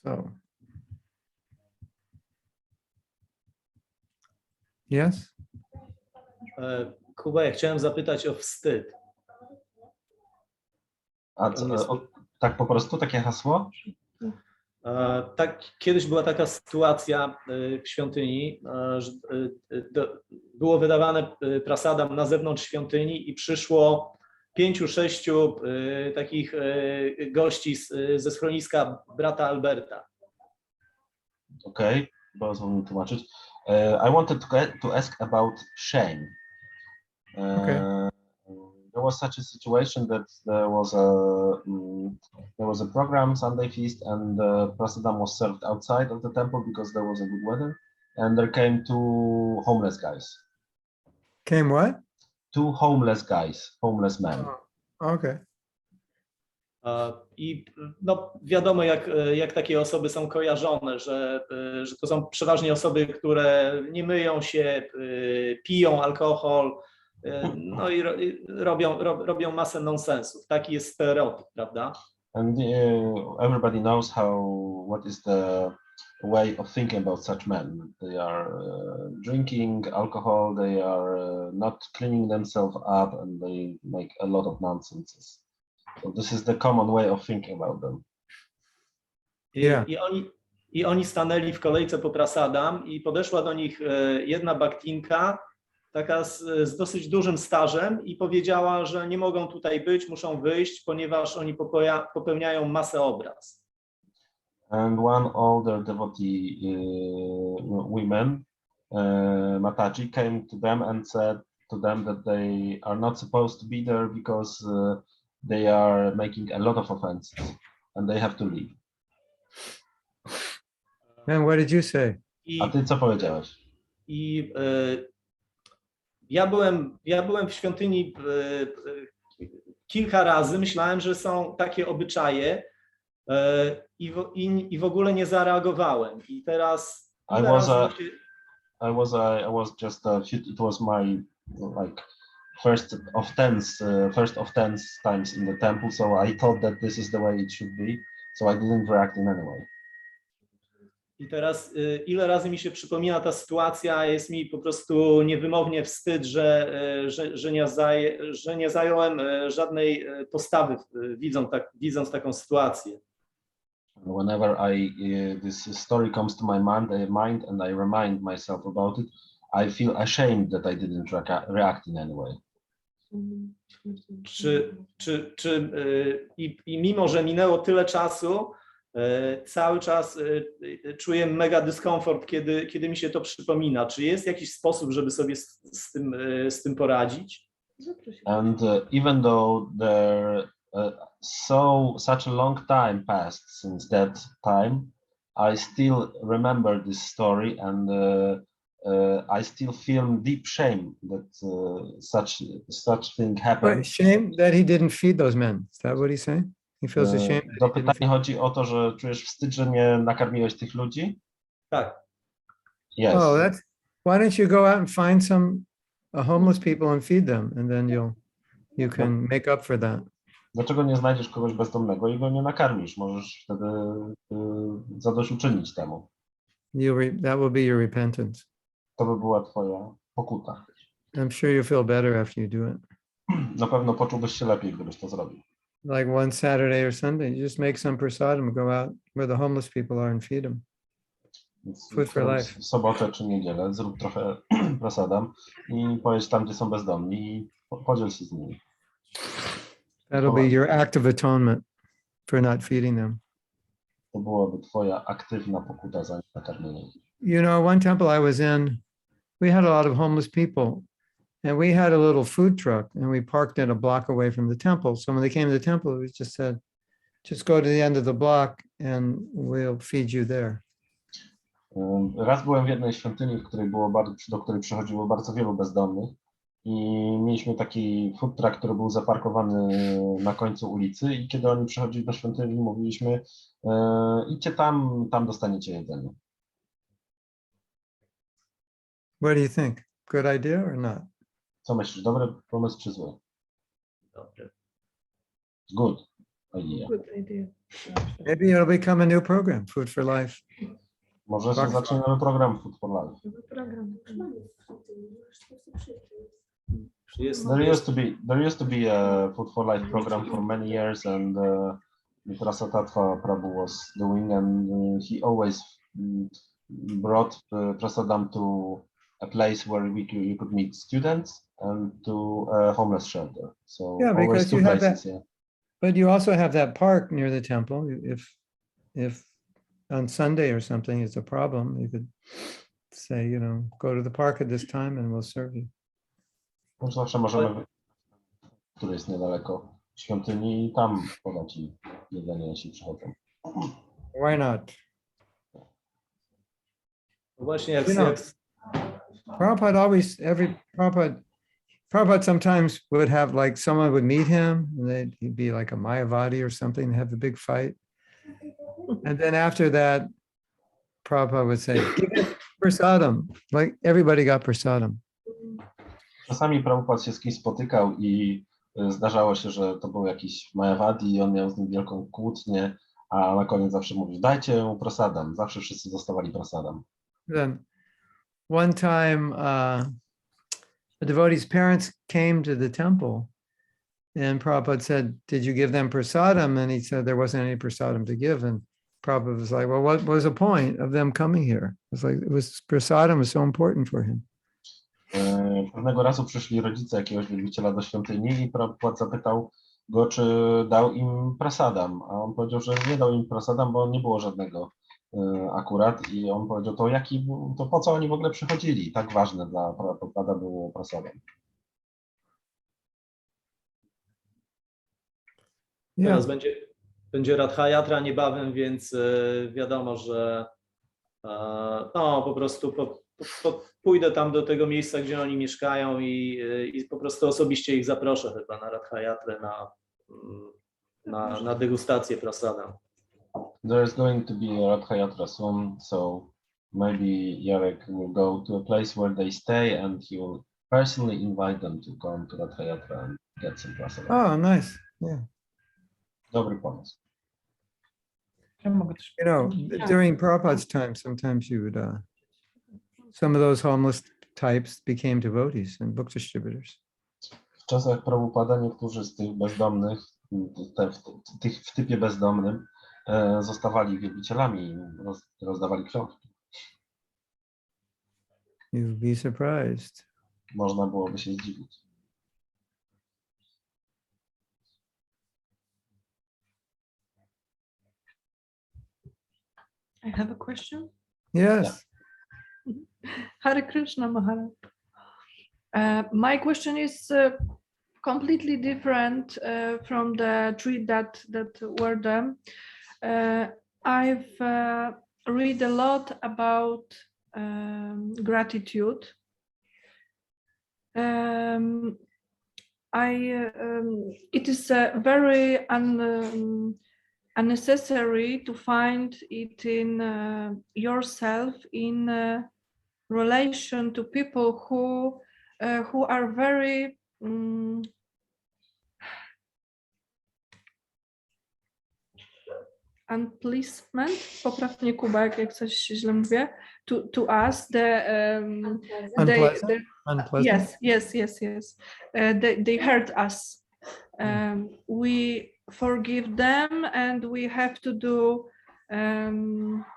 So, yes? Kuba, ja chciałem zapytać o wstyd. A tak po prostu, takie hasło? Tak, kiedyś była taka sytuacja w świątyni, że było wydawane prasadam na zewnątrz świątyni i przyszło 5-6 takich gości ze schroniska brata Alberta. Okej, pozwól mi tłumaczyć. I wanted to ask about shame. Okay. There was such a situation that there was a program, Sunday feast, and prasadam was served outside of the temple because there was a good weather, and there came 2 homeless guys. Came what? 2 homeless guys, homeless men. Okay. I no, wiadomo, jak takie osoby są kojarzone, że to są przeważnie osoby, które nie myją się, piją alkohol, no i robią masę nonsensów. Taki jest stereotyp, prawda? And everybody knows what is way of thinking about such men. They are drinking alcohol, they are not cleaning themselves up, and they make a lot of nonsense. So this is the common way of thinking about them. Yeah. I oni stanęli w kolejce po prasadam i podeszła do nich jedna baktinka, taka z dosyć dużym stażem i powiedziała, że nie mogą tutaj być, muszą wyjść, ponieważ oni popełniają masę obraz. And one older devotee women, Mataji, came to them and said to them that they are not supposed to be there because they are making a lot of offenses and they have to leave. And what did you say? A ty co powiedziałeś? Ja byłem w świątyni kilka razy, myślałem, że są takie obyczaje i w ogóle nie zareagowałem. I teraz it was my like first of 10 times in the temple, so I thought that this is the way it should be, so I didn't react in any way. I teraz ile razy mi się przypomina ta sytuacja, jest mi po prostu niewymownie wstyd, że nie zająłem żadnej postawy, widząc taką sytuację. Whenever this story comes to my mind and I remind myself about it, I feel ashamed that I didn't react in any way. I mimo, że minęło tyle czasu, cały czas czuję mega dyskomfort, kiedy mi się to przypomina. Czy jest jakiś sposób, żeby sobie z tym poradzić? And even though such a long time passed since that time, I still remember this story and I still feel deep shame that such thing happened. What, shame that he didn't feed those men. Is that what he's saying? He feels ashamed. Do pytania chodzi o to, że czujesz wstyd, że nie nakarmiłeś tych ludzi? Tak. Yes. Oh, why don't you go out and find some homeless people and feed them, and then you can make up for that. Dlaczego nie znajdziesz kogoś bezdomnego i go nie nakarmisz? Możesz wtedy zadośćuczynić temu. That will be your repentance. To by była twoja pokuta. I'm sure you feel better after you do it. Na pewno poczułbyś się lepiej, gdybyś to zrobił. Like one Saturday or Sunday, you just make some prasadam, go out where the homeless people are and feed them. Food for life. W sobotę czy niedzielę zrób trochę prasadam i pojedź tam, gdzie są bezdomni i podziel się z nimi. That'll be your act of atonement for not feeding them. To byłaby twoja aktywna pokuta za nakarmienie. You know, one temple I was in, we had a lot of homeless people, and we had a little food truck, and we parked it a block away from the temple. So when they came to the temple, we just said, just go to the end of the block and we'll feed you there. Raz byłem w jednej świątyni, do której przychodziło bardzo wielu bezdomnych i mieliśmy taki food truck, który był zaparkowany na końcu ulicy i kiedy oni przychodzili do świątyni, mówiliśmy, idźcie tam dostaniecie jedzenie. What do you think? Good idea or not? Co myślisz, dobry pomysł czy zły? Dobry. Good idea. Good idea. Maybe it'll become a new program, Food for Life. Może się zacznie nowy program Food for Life. Program. There used to be a Food for Life program for many years, and Teresa Prabhu was doing, and he always brought prasadam to a place where you could meet students and to a homeless shelter. So Yeah, always because two you have places. that. Yeah. But you also have that park near the temple. If on Sunday or something is a problem, you could say, go to the park at this time and we'll serve you. Zawsze możemy, który jest niedaleko świątyni, i tam podać im jedzenie, jeśli przychodzą. Why not? Właśnie jak Prabhupada Prabhupada sometimes would have like someone would meet him and he'd be like a Mayavadi or something and have a big fight. And then after that, Prabhupada would say, give it prasadam. Like everybody got prasadam. Czasami Prabhupada się z kimś spotykał i zdarzało się, że to był jakiś Mayavadi i on miał z nim wielką kłótnię, A na koniec zawsze mówisz, dajcie mu prasadam. Zawsze wszyscy dostawali prasadam. Then one time, a devotee's parents came to the temple, and Prabhupada said, "Did you give them prasadam?" And he said there wasn't any prasadam to give. And Prabhupada was like, "Well, what was the point of them coming here?" It's like prasadam was so important for him. Pewnego razu przyszli rodzice jakiegoś wielbiciela do świątyni i Prabhupada zapytał go, czy dał im prasadam. A on powiedział, że nie dał im prasadam, bo nie było żadnego akurat. I on powiedział, to po co oni w ogóle przychodzili? Tak ważne dla Prabhupada było prasadam. Teraz będzie Radha Yatra niebawem, więc wiadomo, że po prostu pójdę tam do tego miejsca, gdzie oni mieszkają i po prostu osobiście ich zaproszę chyba na Radha Yatrę, na degustację prasadam. There is going to be a Radha Yatra soon, so maybe Jarek will go to a place where they stay and he will personally invite them to come to Radha Yatra and get some prasadam. Oh, nice. Yeah. Dobry pomysł. You know, during Prabhupada's time, sometimes you would, some of those homeless types became devotees and book distributors. W czasach Prabhupada niektórzy z tych bezdomnych, w typie bezdomnym, zostawali wielbicielami i rozdawali książki. You'd be surprised. Można byłoby się zdziwić. I have a question. Yes. Hare Krishna Maharaj. My question is completely different from the three that were them. I've read a lot about gratitude. It is very unnecessary to find it in yourself in relation to people who are very unpleasant, popraw mnie Kuba, jak coś źle mówię, to us, Unpleasant? Unpleasant? yes. They hurt us. We forgive them and we have to do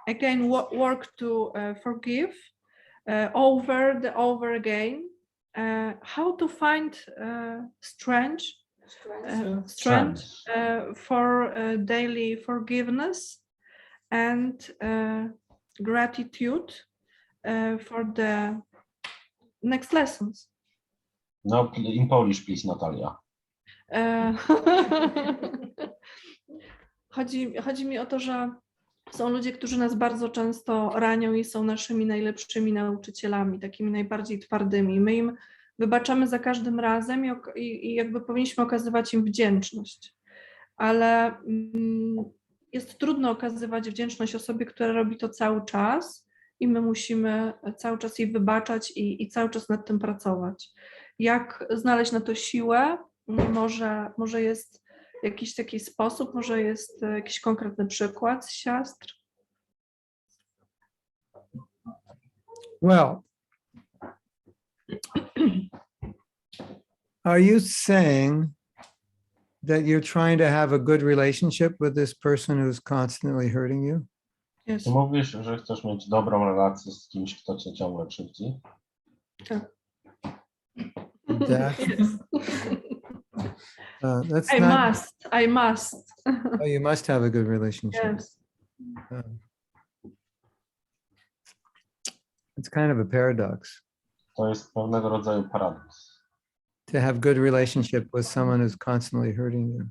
again work to forgive over again. How to find strength for daily forgiveness and gratitude for the next lessons. No, in Polish, please, Natalia. Chodzi mi o to, że są ludzie, którzy nas bardzo często ranią i są naszymi najlepszymi nauczycielami, takimi najbardziej twardymi. My im wybaczamy za każdym razem i jakby powinniśmy okazywać im wdzięczność. Ale jest trudno okazywać wdzięczność osobie, która robi to cały czas i my musimy cały czas jej wybaczać i cały czas nad tym pracować. Jak znaleźć na to siłę? Może jest jakiś taki sposób, może jest jakiś konkretny przykład z siastr? Well, are you saying that you're trying to have a good relationship with this person who's constantly hurting you? Yes. Ty mówisz, że chcesz mieć dobrą relację z kimś, kto cię ciągle krzywdzi? Tak. That's I must. Oh, you must have a good relationship. Yes. It's kind of a paradox To jest pewnego rodzaju paradoks. to have good relationship with someone who's constantly hurting you.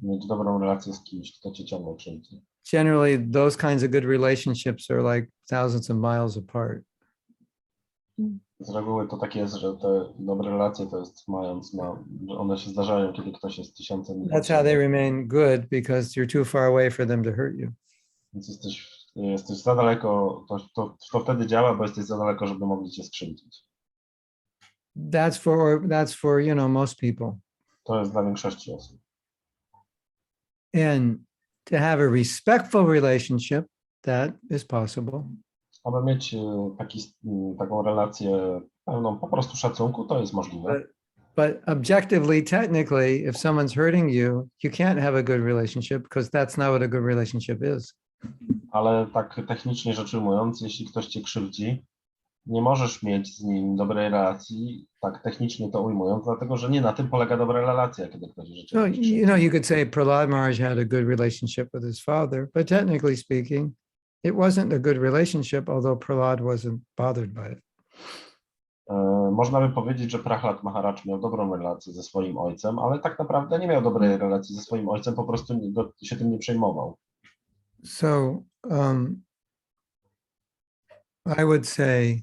Mieć dobrą relację z kimś, kto cię ciągle krzywdzi. Generally, those kinds of good relationships are like thousands of miles apart. Z reguły to tak jest, że te dobre relacje to jest one się zdarzają, kiedy ktoś jest tysiące mil. That's how they remain good, because you're too far away for them to hurt you. Więc jesteś za daleko, to wtedy działa, bo jesteś za daleko, żeby mogli cię skrzywdzić. That's for most people. To jest dla większości osób. And to have a respectful relationship, that is possible. Aby mieć taką relację pełną po prostu szacunku, to jest możliwe. But objectively, technically, if someone's hurting you, you can't have a good relationship because that's not what a good relationship is. Ale tak technicznie rzecz ujmując, jeśli ktoś cię krzywdzi, nie możesz mieć z nim dobrej relacji, tak technicznie to ujmując, dlatego że nie na tym polega dobra relacja, kiedy ktoś So, rzeczywiście krzywdzi. you know, you could say Prahlad Maharaj had a good relationship with his father, but technically speaking, it wasn't a good relationship, although Prahlad wasn't bothered by it. Można by powiedzieć, że Prahlad Maharaj miał dobrą relację ze swoim ojcem, ale tak naprawdę nie miał dobrej relacji ze swoim ojcem, po prostu się tym nie przejmował. So I would say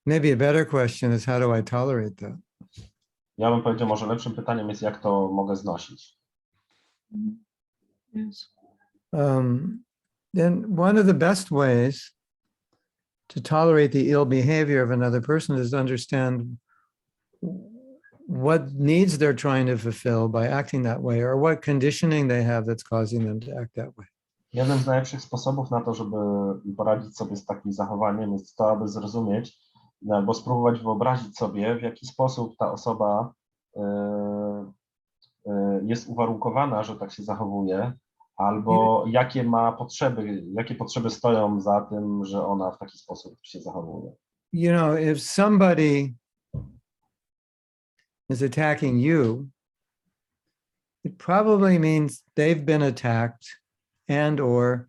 maybe a better question is, how do I tolerate that? Ja bym powiedział, może lepszym pytaniem jest, jak to mogę znosić. Yes. Then one of the best ways to tolerate the ill behavior of another person is to understand what needs they're trying to fulfill by acting that way, or what conditioning they have that's causing them to act that way. Jednym z najlepszych sposobów na to, żeby poradzić sobie z takim zachowaniem, jest to, aby zrozumieć, albo spróbować wyobrazić sobie, w jaki sposób ta osoba jest uwarunkowana, że tak się zachowuje, albo jakie potrzeby stoją za tym, że ona w taki sposób się zachowuje. You know, if somebody is attacking you, it probably means they've been attacked and or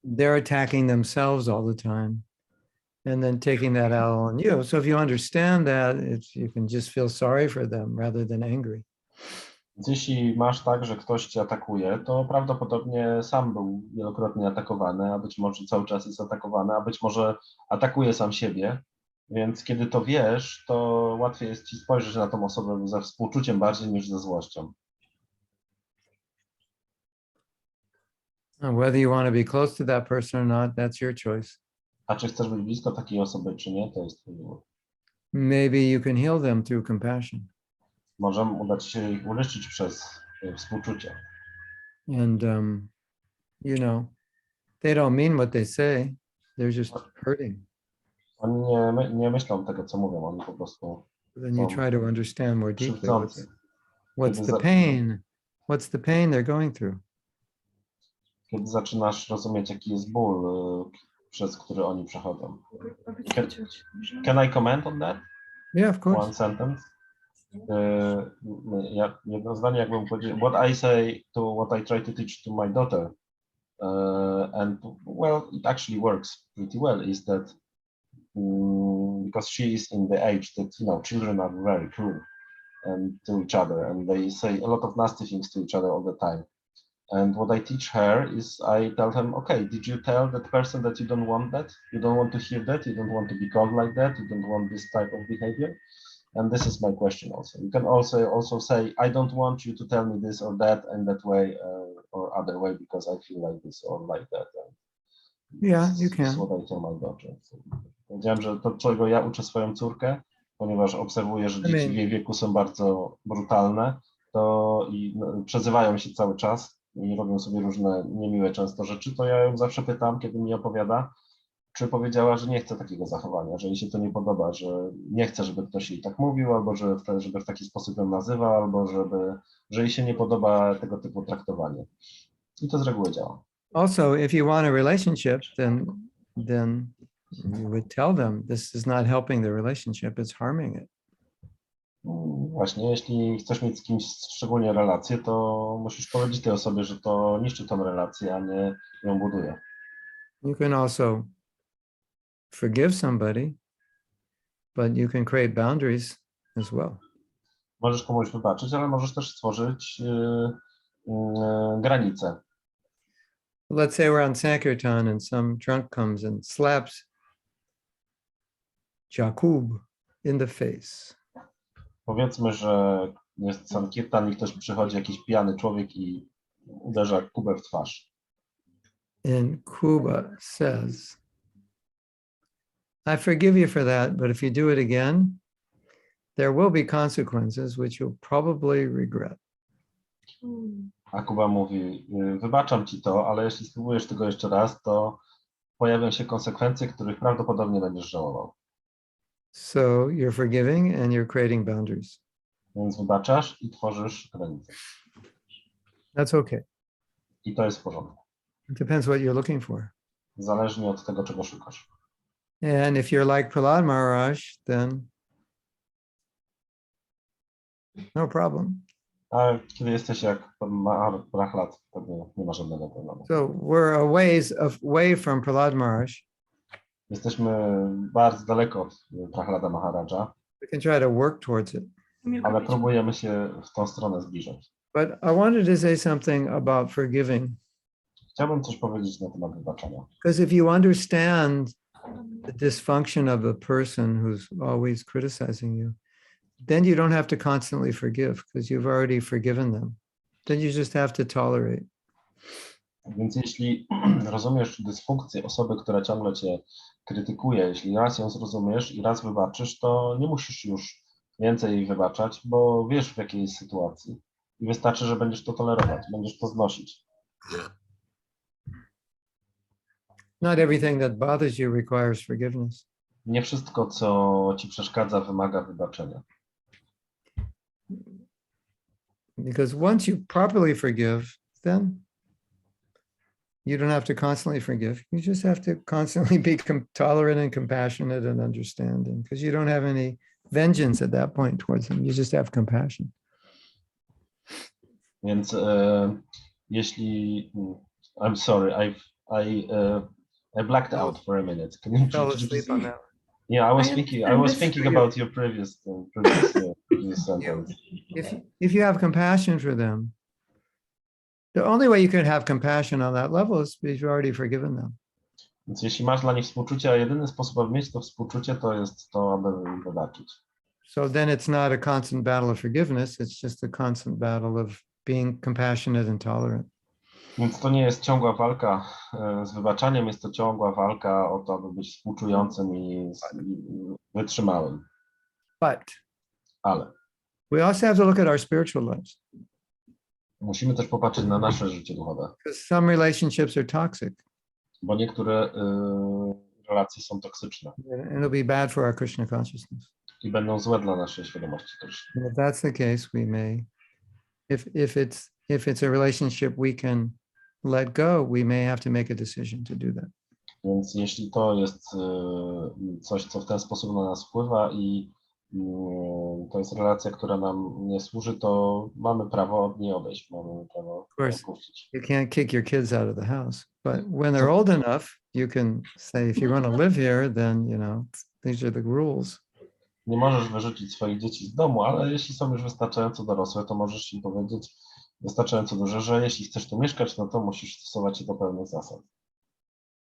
they're attacking themselves all the time and then taking that out on you. So if you understand that, you can just feel sorry for them rather than angry. Więc jeśli masz tak, że ktoś cię atakuje, to prawdopodobnie sam był wielokrotnie atakowany, a być może cały czas jest atakowany, a być może atakuje sam siebie. Więc kiedy to wiesz, to łatwiej jest ci spojrzeć na tą osobę ze współczuciem bardziej niż ze złością. Whether you want to be close to that person or not, that's your choice. A czy chcesz być blisko takiej osoby, czy nie, to jest twój wybór. Maybe you can heal them through compassion. Może uda ci się ich uleczyć przez współczucie. And, you know, they don't mean what they say. They're just hurting. Oni nie myślą tego, co mówią, oni po prostu Then you try to understand more deeply krzywdzący. what's the pain they're going through. Kiedy zaczynasz rozumieć, jaki jest ból, przez który oni przechodzą. Can I comment on that? Yeah, of course. One sentence. Jedno zdanie, jakbym powiedział, what I say to what I try to teach to my daughter, and well, it actually works pretty well, is that because she is in the age that, you know, children are very cruel and to each other, and they say a lot of nasty things to each other all the time. And what I teach her is I tell them, okay, did you tell that person that you don't want that? You don't want to hear that? You don't want to be called like that? You don't want this type of behavior? And this is my question also. You can also say, I don't want you to tell me this or that and that way or other way because I feel like this or like that. And Yeah, you This is can. what I tell my daughter. So, powiedziałem, że to, czego ja uczę swoją córkę, ponieważ obserwuję, że dzieci w jej wieku są bardzo brutalne, to i przezywają się cały czas i robią sobie różne niemiłe często rzeczy, to ja ją zawsze pytam, kiedy mi opowiada, czy powiedziała, że nie chce takiego zachowania, że jej się to nie podoba, że nie chce, żeby ktoś jej tak mówił, albo żeby w taki sposób ją nazywał, albo że jej się nie podoba tego typu traktowanie. I to z reguły działa. Also, if you want a relationship, then you would tell them this is not helping the relationship, it's harming it. Właśnie, jeśli chcesz mieć z kimś szczególnie relację, to musisz powiedzieć tej osobie, że to niszczy tą relację, a nie ją buduje. You can also forgive somebody, but you can create boundaries as well. Możesz komuś wybaczyć, ale możesz też stworzyć granice. Let's say we're on Sankirtan and some drunk comes and slaps Jakub in the face. Powiedzmy, że jest Sankirtan i ktoś przychodzi, jakiś pijany człowiek i uderza Kubę w twarz. And Kuba says, I forgive you for that, but if you do it again, there will be consequences which you'll probably regret. A Kuba mówi, wybaczam ci to, ale jeśli spróbujesz tego jeszcze raz, to pojawią się konsekwencje, których prawdopodobnie będziesz żałował. So you're forgiving and you're creating boundaries. Więc wybaczasz i tworzysz granice. That's okay. I to jest w porządku. It depends what you're looking for. Zależnie od tego, czego szukasz. And if you're like Prahlad Maharaj, then no problem. A kiedy jesteś jak Prahlad, to nie ma żadnego problemu. So we're a ways away from Prahlad Maharaj. Jesteśmy bardzo daleko od Prahlada Maharaja, We can try to work towards it. ale próbujemy się w tą stronę zbliżać. But I wanted to say something about forgiving. Chciałbym coś powiedzieć na temat wybaczenia. Because if you understand the dysfunction of a person who's always criticizing you, then you don't have to constantly forgive because you've already forgiven them. Then you just have to tolerate. Więc jeśli rozumiesz dysfunkcję osoby, która ciągle cię krytykuje, jeśli raz ją zrozumiesz i raz wybaczysz, to nie musisz już więcej jej wybaczać, bo wiesz, w jakiej jest sytuacji. I wystarczy, że będziesz to tolerować, będziesz to znosić. Not everything that bothers you requires forgiveness. Nie wszystko, co ci przeszkadza, wymaga wybaczenia. Because once you properly forgive, then you don't have to constantly forgive. You just have to constantly be tolerant and compassionate and understanding because you don't have any vengeance at that point towards them. You just have compassion. Więc jeśli... I'm sorry, I blacked out for a minute. Can you Fell asleep on that one. Yeah, I was thinking about your previous sentence. If you have compassion for them, the only way you can have compassion on that level is because you've already forgiven them. Więc jeśli masz dla nich współczucie, a jedyny sposób, aby mieć to współczucie, to jest to, aby im wybaczyć. So then it's not a constant battle of forgiveness, it's just a constant battle of being compassionate and tolerant. Więc to nie jest ciągła walka z wybaczaniem, jest to ciągła walka o to, aby być współczującym i wytrzymałym. But Ale we also have to look at our spiritual lives. musimy też popatrzeć na nasze życie duchowe, Because some relationships are toxic. bo niektóre relacje są toksyczne And it'll be bad for our Krishna consciousness. i będą złe dla naszej świadomości też. And if that's the case, we may, if it's a relationship we can let go, we may have to make a decision to do that. Więc jeśli to jest coś, co w ten sposób na nas wpływa i to jest relacja, która nam nie służy, to mamy prawo od niej odejść, mamy prawo opuścić. You can't kick your kids out of the house, but when they're old enough, you can say, if you're going to live here, then, these are the rules. Nie możesz wyrzucić swoich dzieci z domu, ale jeśli są już wystarczająco dorosłe, to możesz im powiedzieć wystarczająco duże, że jeśli chcesz tu mieszkać, no to musisz stosować się do pewnych zasad.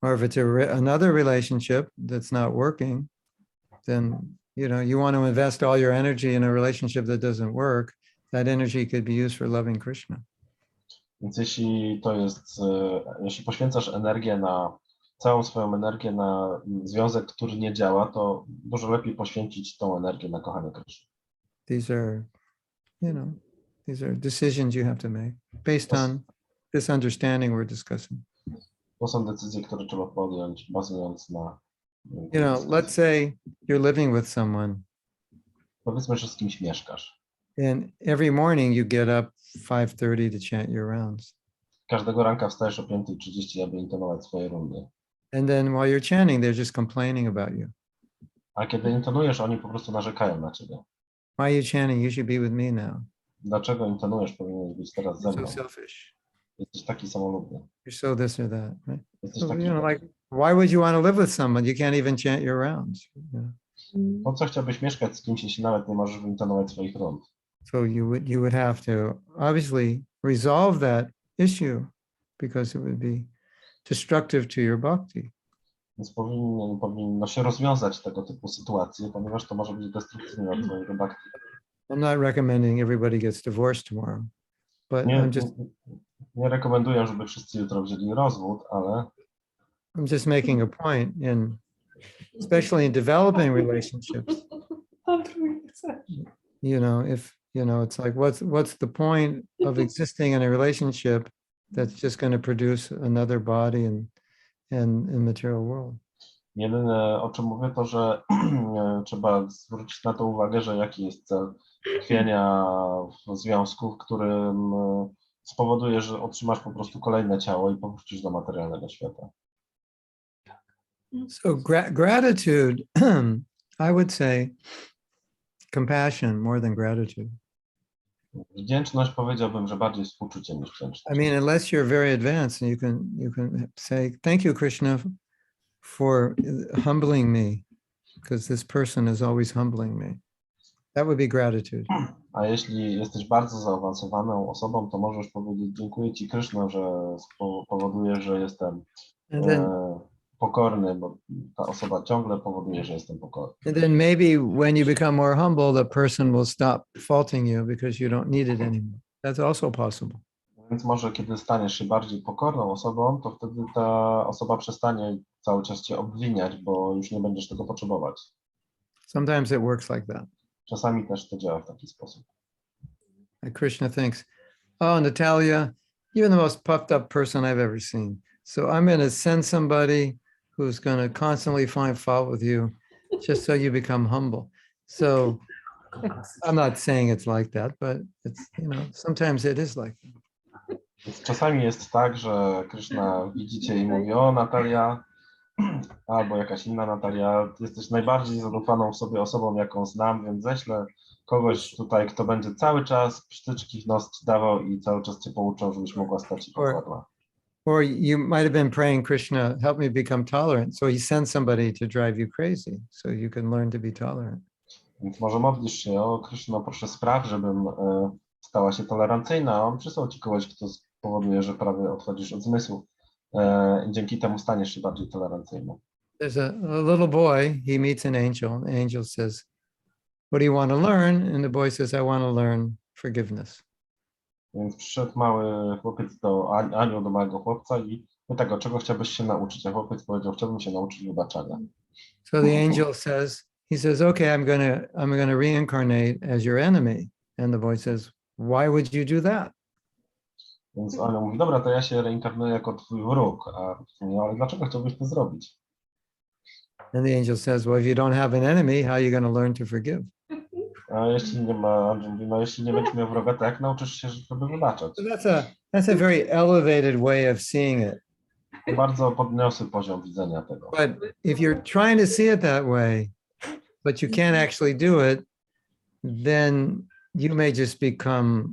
Or if it's another relationship that's not working, then, you want to invest all your energy in a relationship that doesn't work, that energy could be used for loving Krishna. Więc jeśli to jest, jeśli poświęcasz całą swoją energię na związek, który nie działa, to dużo lepiej poświęcić tą energię na kochanie Kryszny. These are decisions you have to make based on this understanding we're discussing. To są decyzje, które trzeba podjąć, bazując na... Let's say you're living with someone Powiedzmy, że z kimś mieszkasz. and every morning you get up 5:30 to chant your rounds. Każdego ranka wstajesz o 5:30, aby intonować swoje rundy. And then while you're chanting, they're just complaining about you. A kiedy intonujesz, oni po prostu narzekają na ciebie. Why are you chanting? You should be with me now. Dlaczego intonujesz? Powinieneś być teraz ze You're mną. so selfish. Jesteś taki samolubny. You're so this or that, right? Jesteś So, taki... why would you want to live with someone? You can't even chant your rounds. Po co chciałbyś mieszkać z kimś, jeśli nawet nie możesz intonować swoich rund? So you would have to obviously resolve that issue because it would be destructive to your bhakti. Więc powinno się rozwiązać tego typu sytuacje, ponieważ to może być destruktywne dla twojego bhakti. I'm not recommending everybody gets divorced tomorrow, but Nie rekomenduję, żeby wszyscy jutro wzięli rozwód, ale I'm just making a point, especially in developing relationships. You know, it's like, what's the point of existing in a relationship that's just going to produce another body in material world? Jedyne, o czym mówię, to, że trzeba zwrócić na to uwagę, że jaki jest cel tkwienia w związku, w którym spowoduje, że otrzymasz po prostu kolejne ciało i powrócisz do materialnego świata. So gratitude, I would say compassion more than gratitude. Wdzięczność powiedziałbym, że bardziej współczucie niż wdzięczność. I mean, unless you're very advanced and you can say, thank you, Krishna, for humbling me, because this person is always humbling me. That would be gratitude. A jeśli jesteś bardzo zaawansowaną osobą, to możesz powiedzieć, dziękuję Ci, Kryszno, że powodujesz, że jestem And then, pokorny, bo ta osoba ciągle powoduje, że jestem pokorny. and then maybe when you become more humble, the person will stop faulting you because you don't need it anymore. That's also possible. Więc może kiedy staniesz się bardziej pokorną osobą, to wtedy ta osoba przestanie cały czas Cię obwiniać, bo już nie będziesz tego potrzebować. Sometimes it works like that. Czasami też to działa w taki sposób. Like Krishna thinks, oh, Natalia, you're the most puffed up person I've ever seen. So I'm going to send somebody who's going to constantly find fault with you just so you become humble. So I'm not saying it's like that, but it's, you know, sometimes it is like that. Więc czasami jest tak, że Kryszna widzi Cię i mówi, o Natalia, albo jakaś inna Natalia, jesteś najbardziej zaufaną w sobie osobą, jaką znam, więc ześlę kogoś tutaj, kto będzie cały czas psztyczki w nos Ci dawał i cały czas Cię pouczał, żebyś mogła stać się pokorna. Or you might have been praying, Krishna, help me become tolerant. So he sends somebody to drive you crazy so you can learn to be tolerant. Więc może modlisz się, o Kryszno, proszę spraw, żebym stała się tolerancyjna, a on przysłał Ci kogoś, kto spowoduje, że prawie odchodzisz od zmysłu. I dzięki temu staniesz się bardziej tolerancyjną. There's a little boy, he meets an angel. And the angel says, what do you want to learn? And the boy says, I want to learn forgiveness. Więc przyszedł mały chłopiec anioł do małego chłopca i pyta go, czego chciałbyś się nauczyć? A chłopiec powiedział, chciałbym się nauczyć wybaczania. So the angel says, he says, okay, I'm gonna reincarnate as your enemy. And the boy says, why would you do that? Więc anioł mówi, dobra, to ja się reinkarnuję jako twój wróg. A mówi, ale dlaczego chciałbyś to zrobić? And the angel says, well, if you don't have an enemy, how are you going to learn to forgive? A jeśli nie ma, Andrzej mówi, no jeśli nie będziesz miał wroga, to jak nauczysz się, żeby wybaczać? So that's a very elevated way of seeing it. To bardzo podniosły poziom widzenia tego. But if you're trying to see it that way, but you can't actually do it, then you may just become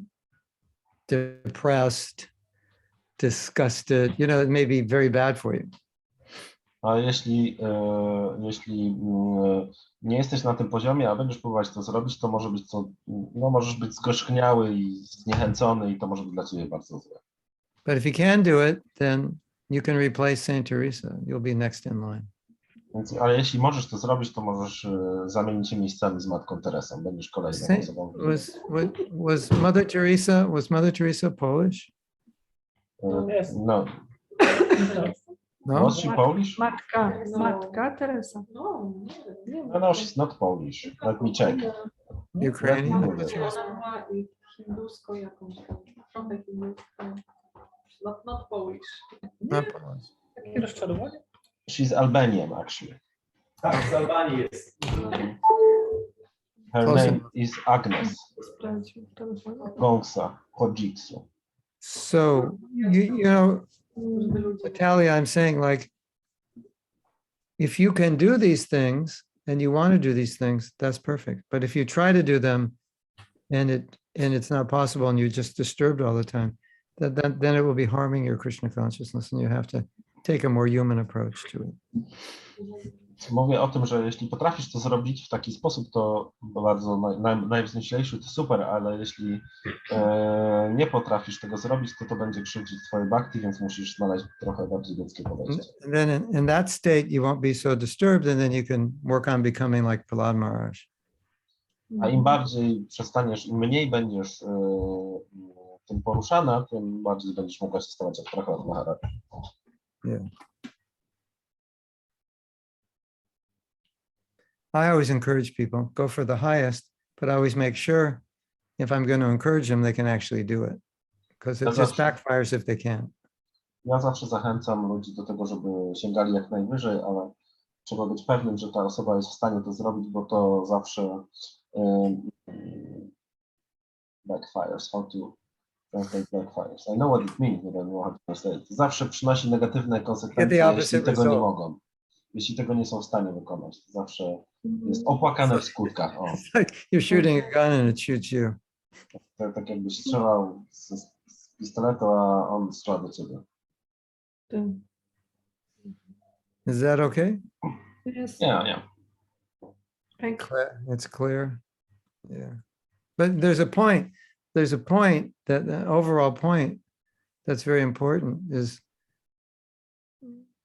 depressed, disgusted. You know, it may be very bad for you. A jeśli nie jesteś na tym poziomie, a będziesz próbować to zrobić, to może być możesz być zgorzkniały i zniechęcony i to może być dla ciebie bardzo złe. But if you can do it, then you can replace Saint Teresa. You'll be next in line. Więc, ale jeśli możesz to zrobić, to możesz zamienić się miejscami z Matką Teresą. Będziesz kolejną osobą. Was Mother Teresa Polish? No. No. Was she Polish? Matka Teresa. No, she's not Polish. Let me check. Ukrainian? Hindusko jakąś tam, trochę hindusko. Not Polish. Not Polish. Takie rozczarowanie? She's Albanian, actually. Tak, z Albanii jest. Her name is Agnes Gongsa Kojitsu. So, you know, Natalia, I'm saying, like, if you can do these things and you want to do these things, that's perfect. But if you try to do them and it's not possible and you're just disturbed all the time, then it will be harming your Krishna consciousness and you have to take a more human approach to it. Mówię o tym, że jeśli potrafisz to zrobić w taki sposób, to bardzo najwznieślejszy, to super, ale jeśli nie potrafisz tego zrobić, to będzie krzywdzić twoje bhakti, więc musisz znaleźć trochę bardziej ludzkie podejście. And then in that state, you won't be so disturbed and then you can work on becoming like Prahlad Maharaj. A im bardziej przestaniesz, im mniej będziesz tym poruszana, tym bardziej będziesz mogła się stawać jak Prahlad Maharaj. Yeah. I always encourage people, go for the highest, but I always make sure if I'm going to encourage them, they can actually do it. Because it just backfires if they can't. Ja zawsze zachęcam ludzi do tego, żeby sięgali jak najwyżej, ale trzeba być pewnym, że ta osoba jest w stanie to zrobić, bo to zawsze backfires. How to translate backfires? I know what it means, but I don't know how to translate. Zawsze przynosi negatywne konsekwencje, jeśli tego nie mogą. Jeśli tego nie są w stanie wykonać. To zawsze jest opłakane w skutkach. O. It's like you're shooting a gun and it shoots you. To tak jakbyś strzelał z pistoletu, a on strzela do ciebie. Is that okay? Yes. Yeah. It's clear. Yeah. But there's a point that the overall point that's very important is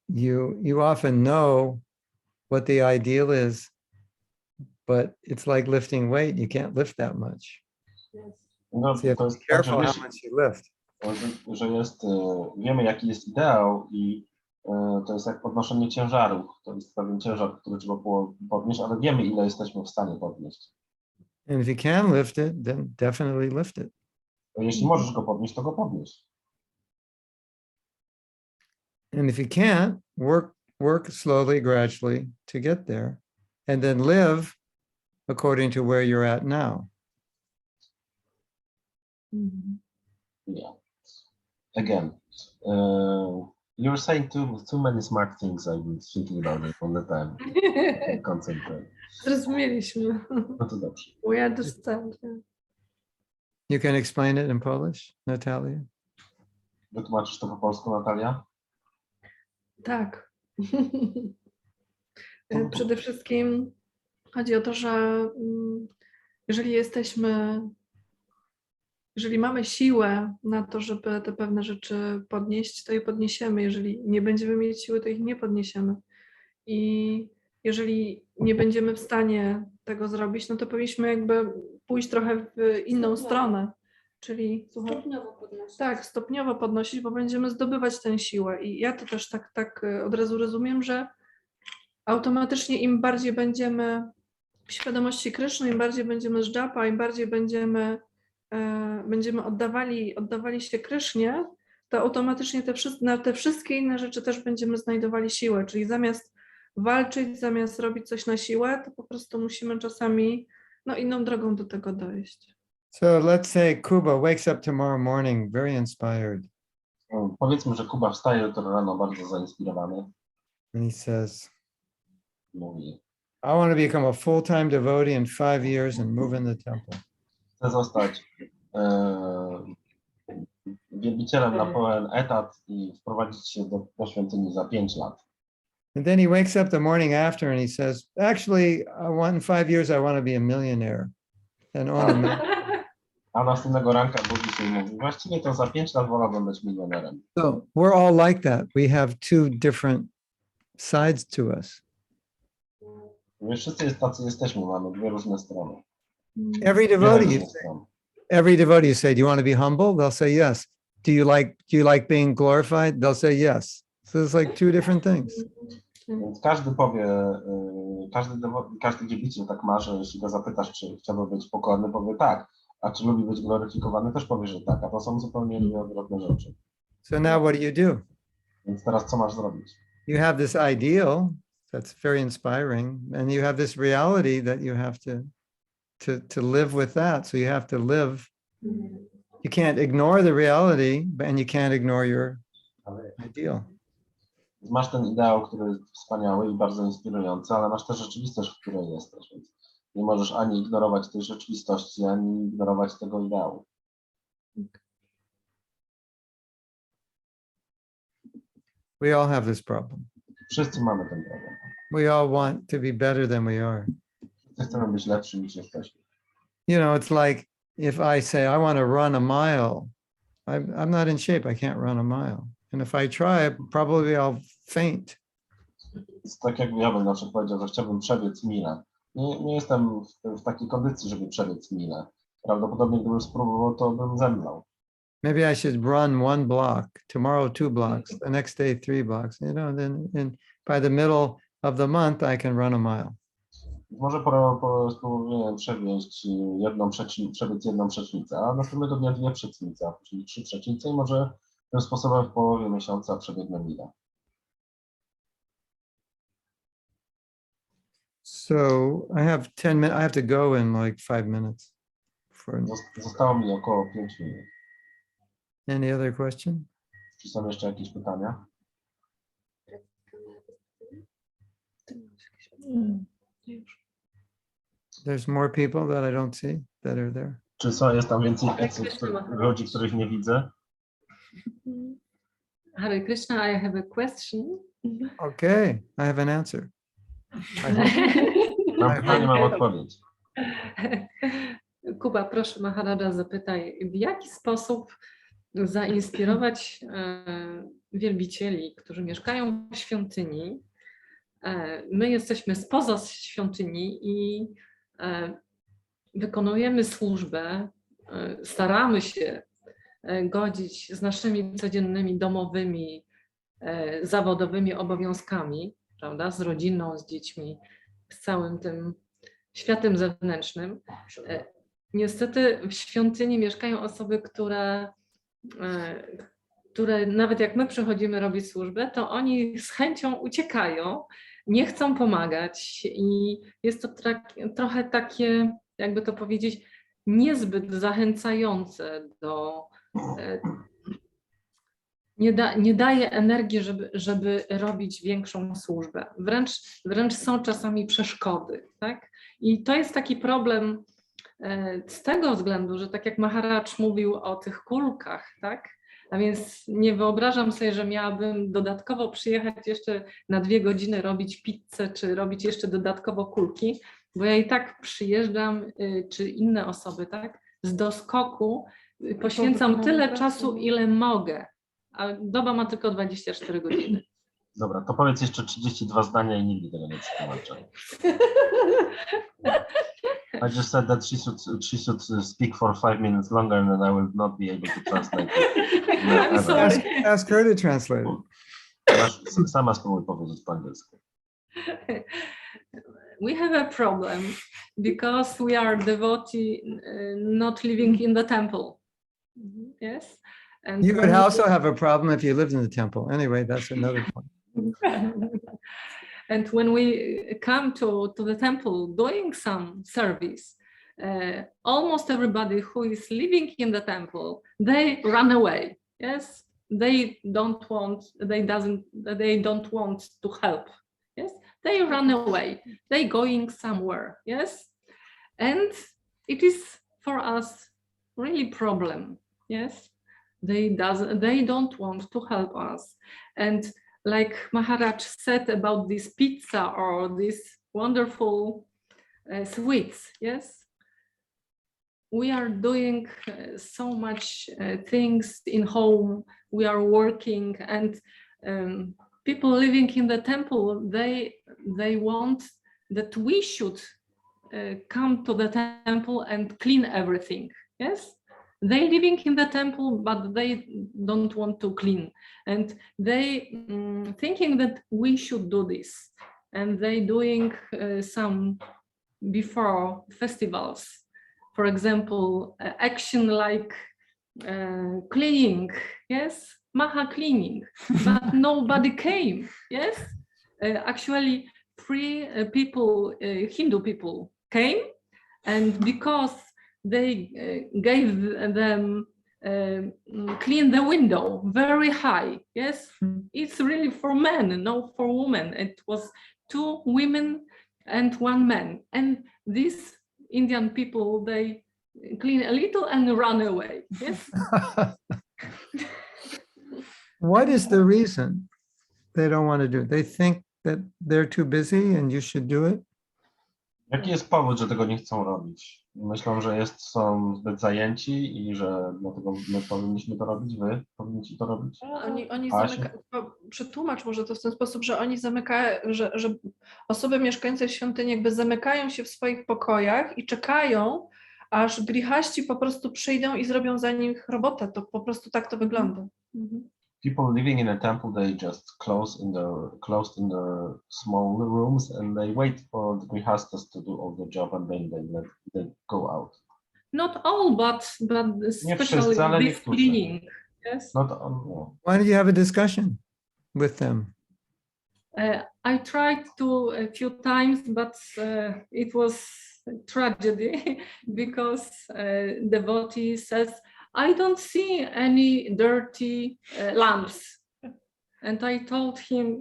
you often know what the ideal is, but it's like lifting weight. You can't lift that much. No, So you have to be careful how much you lift. Że jest, wiemy jaki jest ideał i to jest jak podnoszenie ciężarów. To jest pewien ciężar, który trzeba podnieść, ale wiemy ile jesteśmy w stanie podnieść. And if you can lift it, then definitely lift it. Jeśli możesz go podnieść, to go podnieś. And if you can't, work slowly, gradually to get there, and then live according to where you're at now. Yeah. Again, you're saying too many smart things. I've been thinking about it all the time. Concentrate. Zrozumieliśmy. No to dobrze. We understand. You can explain it in Polish, Natalia? Wytłumaczysz to po polsku, Natalia? Tak. Przede wszystkim chodzi o to, że jeżeli mamy siłę na to, żeby te pewne rzeczy podnieść, to je podniesiemy. Jeżeli nie będziemy mieć siły, to ich nie podniesiemy. I jeżeli nie będziemy w stanie tego zrobić, no to powinniśmy jakby pójść trochę w inną stronę. Czyli Stopniowo podnosić. tak, stopniowo podnosić, bo będziemy zdobywać tę siłę. I ja to też tak od razu rozumiem, że automatycznie im bardziej będziemy w świadomości Kryszny, im bardziej będziemy z dżapa, im bardziej będziemy oddawali się Krysznie, to automatycznie na te wszystkie inne rzeczy też będziemy znajdowali siłę. Czyli zamiast walczyć, zamiast robić coś na siłę, to po prostu musimy czasami inną drogą do tego dojść. So let's say Kuba wakes up tomorrow morning very inspired. Powiedzmy, że Kuba wstaje jutro rano bardzo zainspirowany. And he says, Mówi, I want to become a full-time devotee in 5 years and move in the temple. chcę zostać wielbicielem na pełen etat i wprowadzić się do świątyni za 5 lat. And then he wakes up the morning after and he says, actually, in 5 years, I want to be a millionaire. And A następnego ranka budzi się i mówi, właściwie to za 5 lat wolałbym być milionerem. so we're all like that. We have two different sides to us. My wszyscy tacy jesteśmy, mamy dwie różne strony. Every Wiele devotee, różnych stron. you say, do you want to be humble? They'll say yes. Do you like being glorified? They'll say yes. So it's like two different things. Więc każdy powie, każdy wielbiciel tak marzy, jeśli go zapytasz, czy chciałby być pokorny, powie tak. A czy lubi być gloryfikowany, też powie, że tak. A to są zupełnie dwie odwrotne rzeczy. So now what do? Więc teraz co masz zrobić? You have this ideal that's very inspiring, and you have this reality that you have to live with that. So you have to live. You can't ignore the reality, and you can't ignore your ideal. Masz ten ideał, który jest wspaniały i bardzo inspirujący, ale masz też rzeczywistość, w której jesteś. Więc nie możesz ani ignorować tej rzeczywistości, ani ignorować tego ideału. We all have this problem. Wszyscy mamy ten problem. We all want to be better than we are. Wszyscy chcemy być lepsi niż jesteśmy. You know, it's like if I say I want to run a mile, I'm not in shape. I can't run a mile. And if I try, probably I'll faint. Jest tak jakby ja bym na przykład powiedział, że chciałbym przebiec milę. Nie jestem w takiej kondycji, żeby przebiec milę. Prawdopodobnie gdybym spróbował, to bym zemdlał. Maybe I should run 1 block, tomorrow 2 blocks, the next day 3 blocks, you know, then by the middle of the month, I can run a mile. Może po prostu, nie wiem, przebiec jedną przecznicę, a następnego dnia 2 przecznice, czyli 3 przecznice i może tym sposobem w połowie miesiąca przebiegnę milę. So I have 10 minutes. I have to go in like 5 minutes. Zostało mi około 5 minut. Any other question? Czy są jeszcze jakieś pytania? There's more people that I don't see that are there. Czy jest tam więcej ludzi, których nie widzę? Hare Krishna, I have a question. Okay, I have an answer. I hope- Mam pytanie, mam odpowiedź. Kuba, proszę Maharaja, zapytaj, w jaki sposób zainspirować wielbicieli, którzy mieszkają w świątyni. My jesteśmy spoza świątyni i wykonujemy służbę, staramy się godzić z naszymi codziennymi domowymi, zawodowymi obowiązkami, prawda, z rodziną, z dziećmi, z całym tym światem zewnętrznym. Niestety w świątyni mieszkają osoby, które nawet jak my przychodzimy robić służbę, to oni z chęcią uciekają, nie chcą pomagać i jest to trochę takie, jakby to powiedzieć, niezbyt zachęcające do... Nie daje energii, żeby robić większą służbę. Wręcz są czasami przeszkody. Tak? I to jest taki problem z tego względu, że tak jak Maharaj mówił o tych kulkach, tak? A więc nie wyobrażam sobie, że miałabym dodatkowo przyjechać jeszcze na 2 godziny robić pizzę, czy robić jeszcze dodatkowo kulki, bo ja i tak przyjeżdżam, czy inne osoby, tak? Z doskoku poświęcam tyle czasu, ile mogę, a doba ma tylko 24 godziny. Dobra, to powiedz jeszcze 32 zdania i nigdy tego nie przetłumaczę. I just said that she should speak for 5 minutes longer and then I will not be able to translate it. I'm sorry. Ask her to translate it. Sama spróbuj powiedzieć po angielsku. We have a problem because we are devotee not living in the temple. Yes. And You would also have a problem if you lived in the temple. Anyway, that's another point. And when we come to the temple doing some service, almost everybody who is living in the temple, they run away. Yes, they don't want to help. Yes, they run away. They going somewhere. Yes, and it is for us really problem. Yes, they don't want to help us. And like Maharaj said about this pizza or these wonderful sweets, yes? We are doing so much things in home, we are working, and people living in the temple, they want that we should come to the temple and clean everything, yes? They living in the temple, but they don't want to clean, and they thinking that we should do this, and they doing some before festivals, for example, action like cleaning, yes, Maha cleaning, but nobody came, yes. Actually, 3 people, Hindu people, came, and because they gave them clean the window very high. Yes, it's really for men, no for women. It was 2 women and 1 man. And these Indian people, they clean a little and run away. Yes. What is the reason they don't want to do it? They think that they're too busy and you should do it? Jaki jest powód, że tego nie chcą robić? Myślą, że są zbyt zajęci i że dlatego my powinniśmy to robić, wy powinniście to robić? Oni zamykają, przetłumacz może to w ten sposób, że oni zamykają, że osoby mieszkające w świątyni jakby zamykają się w swoich pokojach i czekają, aż grihaści po prostu przyjdą i zrobią za nich robotę. To po prostu tak to wygląda. people living in a temple, they just closed in their small rooms and they wait for the grihastas to do all the job and then they go out. Not all, but especially wszyscy, ale this niektórzy. cleaning. Yes. Not no. Why don't you have a discussion with them? I tried to a few times, but it was a tragedy because devotee says, I don't see any dirty lamps. And I told him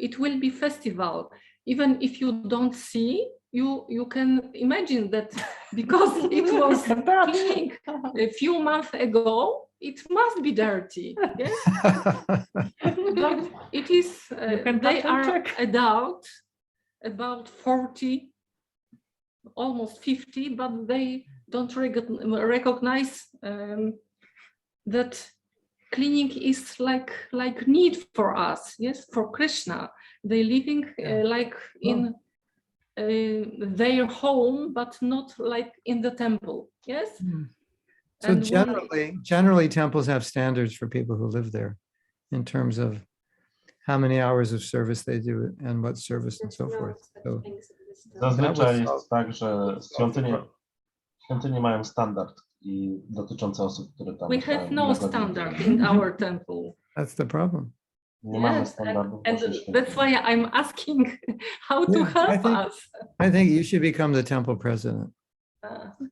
it will be festival. Even if you don't see, you can imagine that because it was cleaning a few months ago, it must be dirty. Yes? But it is, they are adult, about 40, almost 50, but they don't recognize that cleaning is like need for us, yes, for Krishna. They living like in their home, but not like in the temple, yes. So And generally temples have standards for people who live there in terms of how many hours of service they do and what service and so forth. So Zazwyczaj jest tak, że świątynie mają standard i dotyczący osób, które tam we have no legalnie standard in our temple. that's the problem. Nie mamy Yes, standardów w and naszej that's świątyni. why I'm asking how to Yeah, help us. I think you should become the temple president.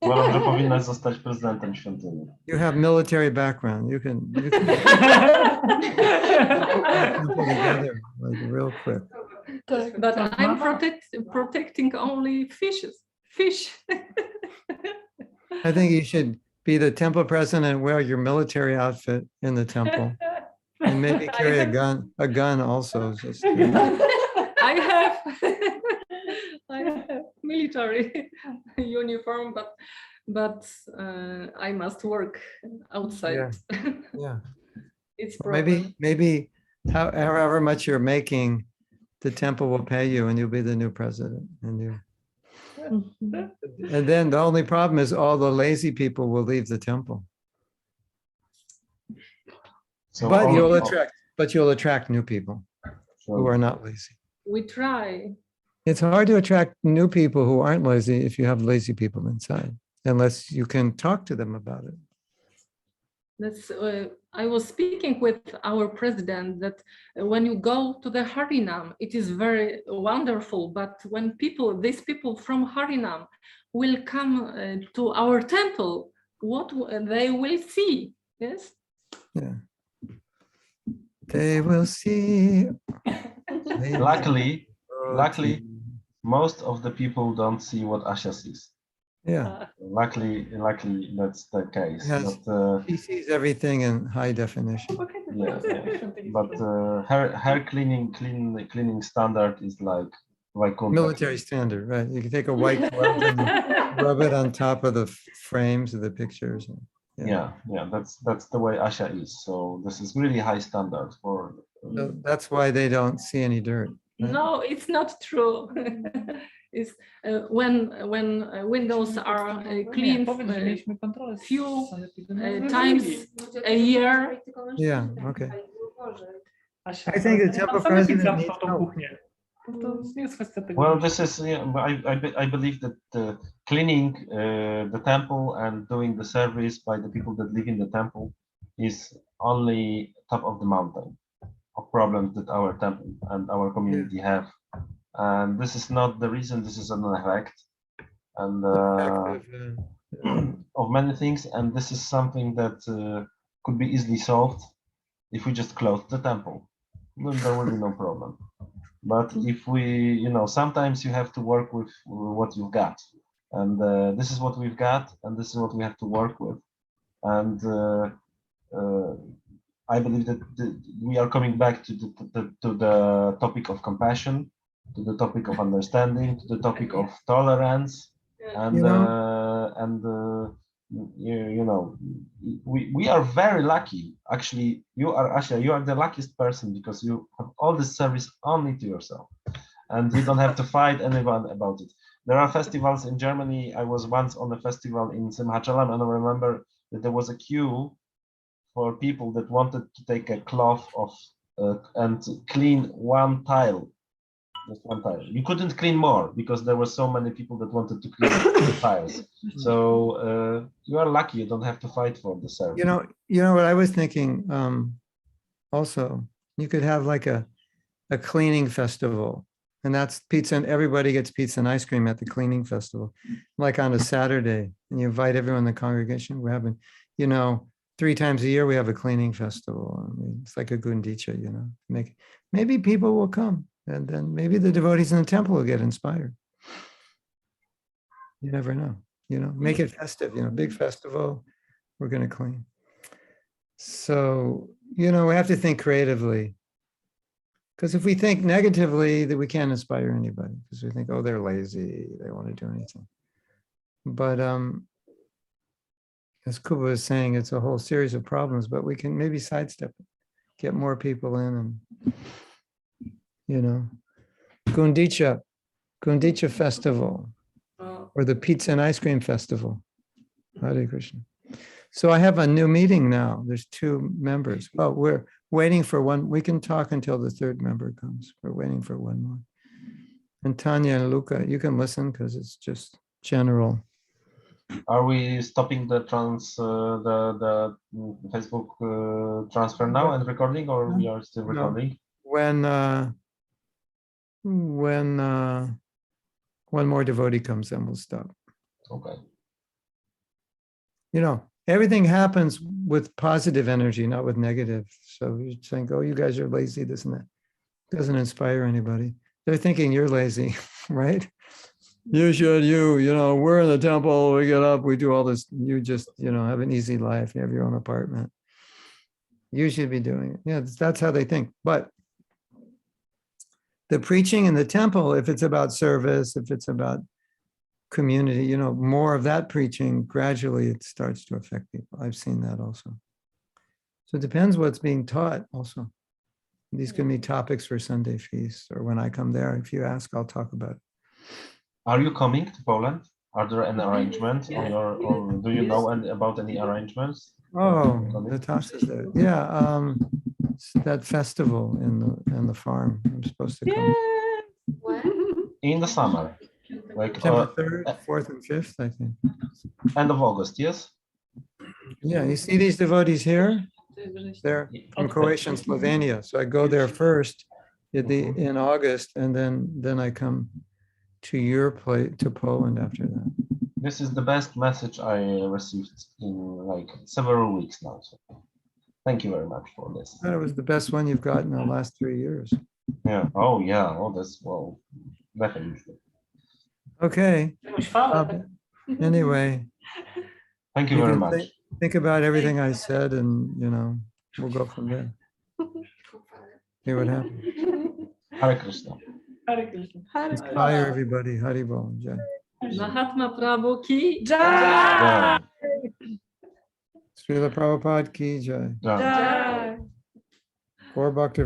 Uważam, że powinnaś zostać prezydentem świątyni. You have military background. You can put the temple together like real quick. But I'm protecting only fish. I think you should be the temple president and wear your military outfit in the temple. And maybe carry a gun also. Just, I have military uniform, but I must work outside. yeah. It's problem. Maybe however much you're making, the temple will pay you and you'll be the new president. And then the only problem is all the lazy people will leave the temple. So But you'll attract new people who are not lazy. We try. It's hard to attract new people who aren't lazy if you have lazy people inside, unless you can talk to them about it. That's I was speaking with our president that when you go to the Harinam, it is very wonderful. But when these people from Harinam will come to our temple, what they will see? Yes. Yeah. They will see. Luckily, most of the people don't see what Asha sees. Yeah. Luckily, that's the case. Yes. But, He sees everything in high definition. yeah. But her cleaning standard is like Military standard, right? You can take a white glove and rub it on top of the frames of the pictures. Yeah, that's the way Asha is. So this is really high standard for. So that's why they don't see any dirt. Right? No, it's not true. It's when windows are cleaned few times a year. Yeah, okay. I think the temple president needs help. Well, this is. I believe that cleaning the temple and doing the service by the people that live in the temple is only top of the mountain of problems that our temple and our community have. And this is not the reason. This is an effect and of many things. And this is something that could be easily solved if we just close the temple. Then there will be no problem. But if we, sometimes you have to work with what you've got, and this is what we've got, and this is what we have to work with. And I believe that we are coming back to the topic of compassion, to the topic of understanding, to the topic of tolerance, and we are very lucky. Actually, you are Asha. You are the luckiest person because you have all this service only to yourself, and you don't have to fight anyone about it. There are festivals in Germany. I was once on a festival in Simhachalam, and I remember that there was a queue for people that wanted to take a cloth of and clean one tile. Just one tile. You couldn't clean more because there were so many people that wanted to clean the tiles. So you are lucky you don't have to fight for the service. You know what I was thinking, also, you could have like a cleaning festival, and that's pizza, and everybody gets pizza and ice cream at the cleaning festival, like on a Saturday, and you invite everyone in the congregation. We're having, 3 times a year we have a cleaning festival. I mean, it's like a gundicha, maybe people will come, and then maybe the devotees in the temple will get inspired. You never know, make it festive, big festival, we're going to clean. So, we have to think creatively, because if we think negatively, that we can't inspire anybody, because we think, oh, they're lazy, they don't want to do anything. But as Kuba was saying, it's a whole series of problems, but we can maybe sidestep it, get more people in, and Gundicha festival, or the pizza and ice cream festival. Hare Krishna. So I have a new meeting now. There's 2 members. Well, we're waiting for one. We can talk until the 3rd member comes. We're waiting for one more. And Tanya and Luca, you can listen because it's just general. Are we stopping the Facebook transfer now and recording, or we are still recording? When one more devotee comes, then we'll stop. Okay. Everything happens with positive energy, not with negative. So you think, oh, you guys are lazy, this and that. Doesn't inspire anybody. They're thinking you're lazy, right? You should, we're in the temple, we get up, we do all this. You just, have an easy life. You have your own apartment. You should be doing it. Yeah, that's how they think. But the preaching in the temple, if it's about service, if it's about community, more of that preaching, gradually it starts to affect people. I've seen that also. So it depends what's being taught also. These can be topics for Sunday feasts, or when I come there, if you ask, I'll talk about it. Are you coming to Poland? Are there any arrangements, or do you know about any arrangements? Oh, Natasha's there. Yeah, that festival in the farm. I'm supposed to come. In the summer, like September 3rd, 4th, and 5th, I think. end of August, yes? Yeah, you see these devotees here? They're from Croatia and Slovenia. So I go there first in August, and then I come to your place, to Poland after that. This is the best message I received in like several weeks now. So thank you very much for this. That was the best one you've got in the last 3 years. Yeah. Oh, yeah. Oh, that's, well, definitely. Okay. Anyway, Thank you very much. Think about everything I said, and we'll go from there. See what happens. Hare Krishna. Hare Krishna. Inspire everybody. Hari Bol. Jai. Mahatma Prabhu ki jai. Yeah. Srila Prabhupada ki jai. Yeah. Gaur Bhakta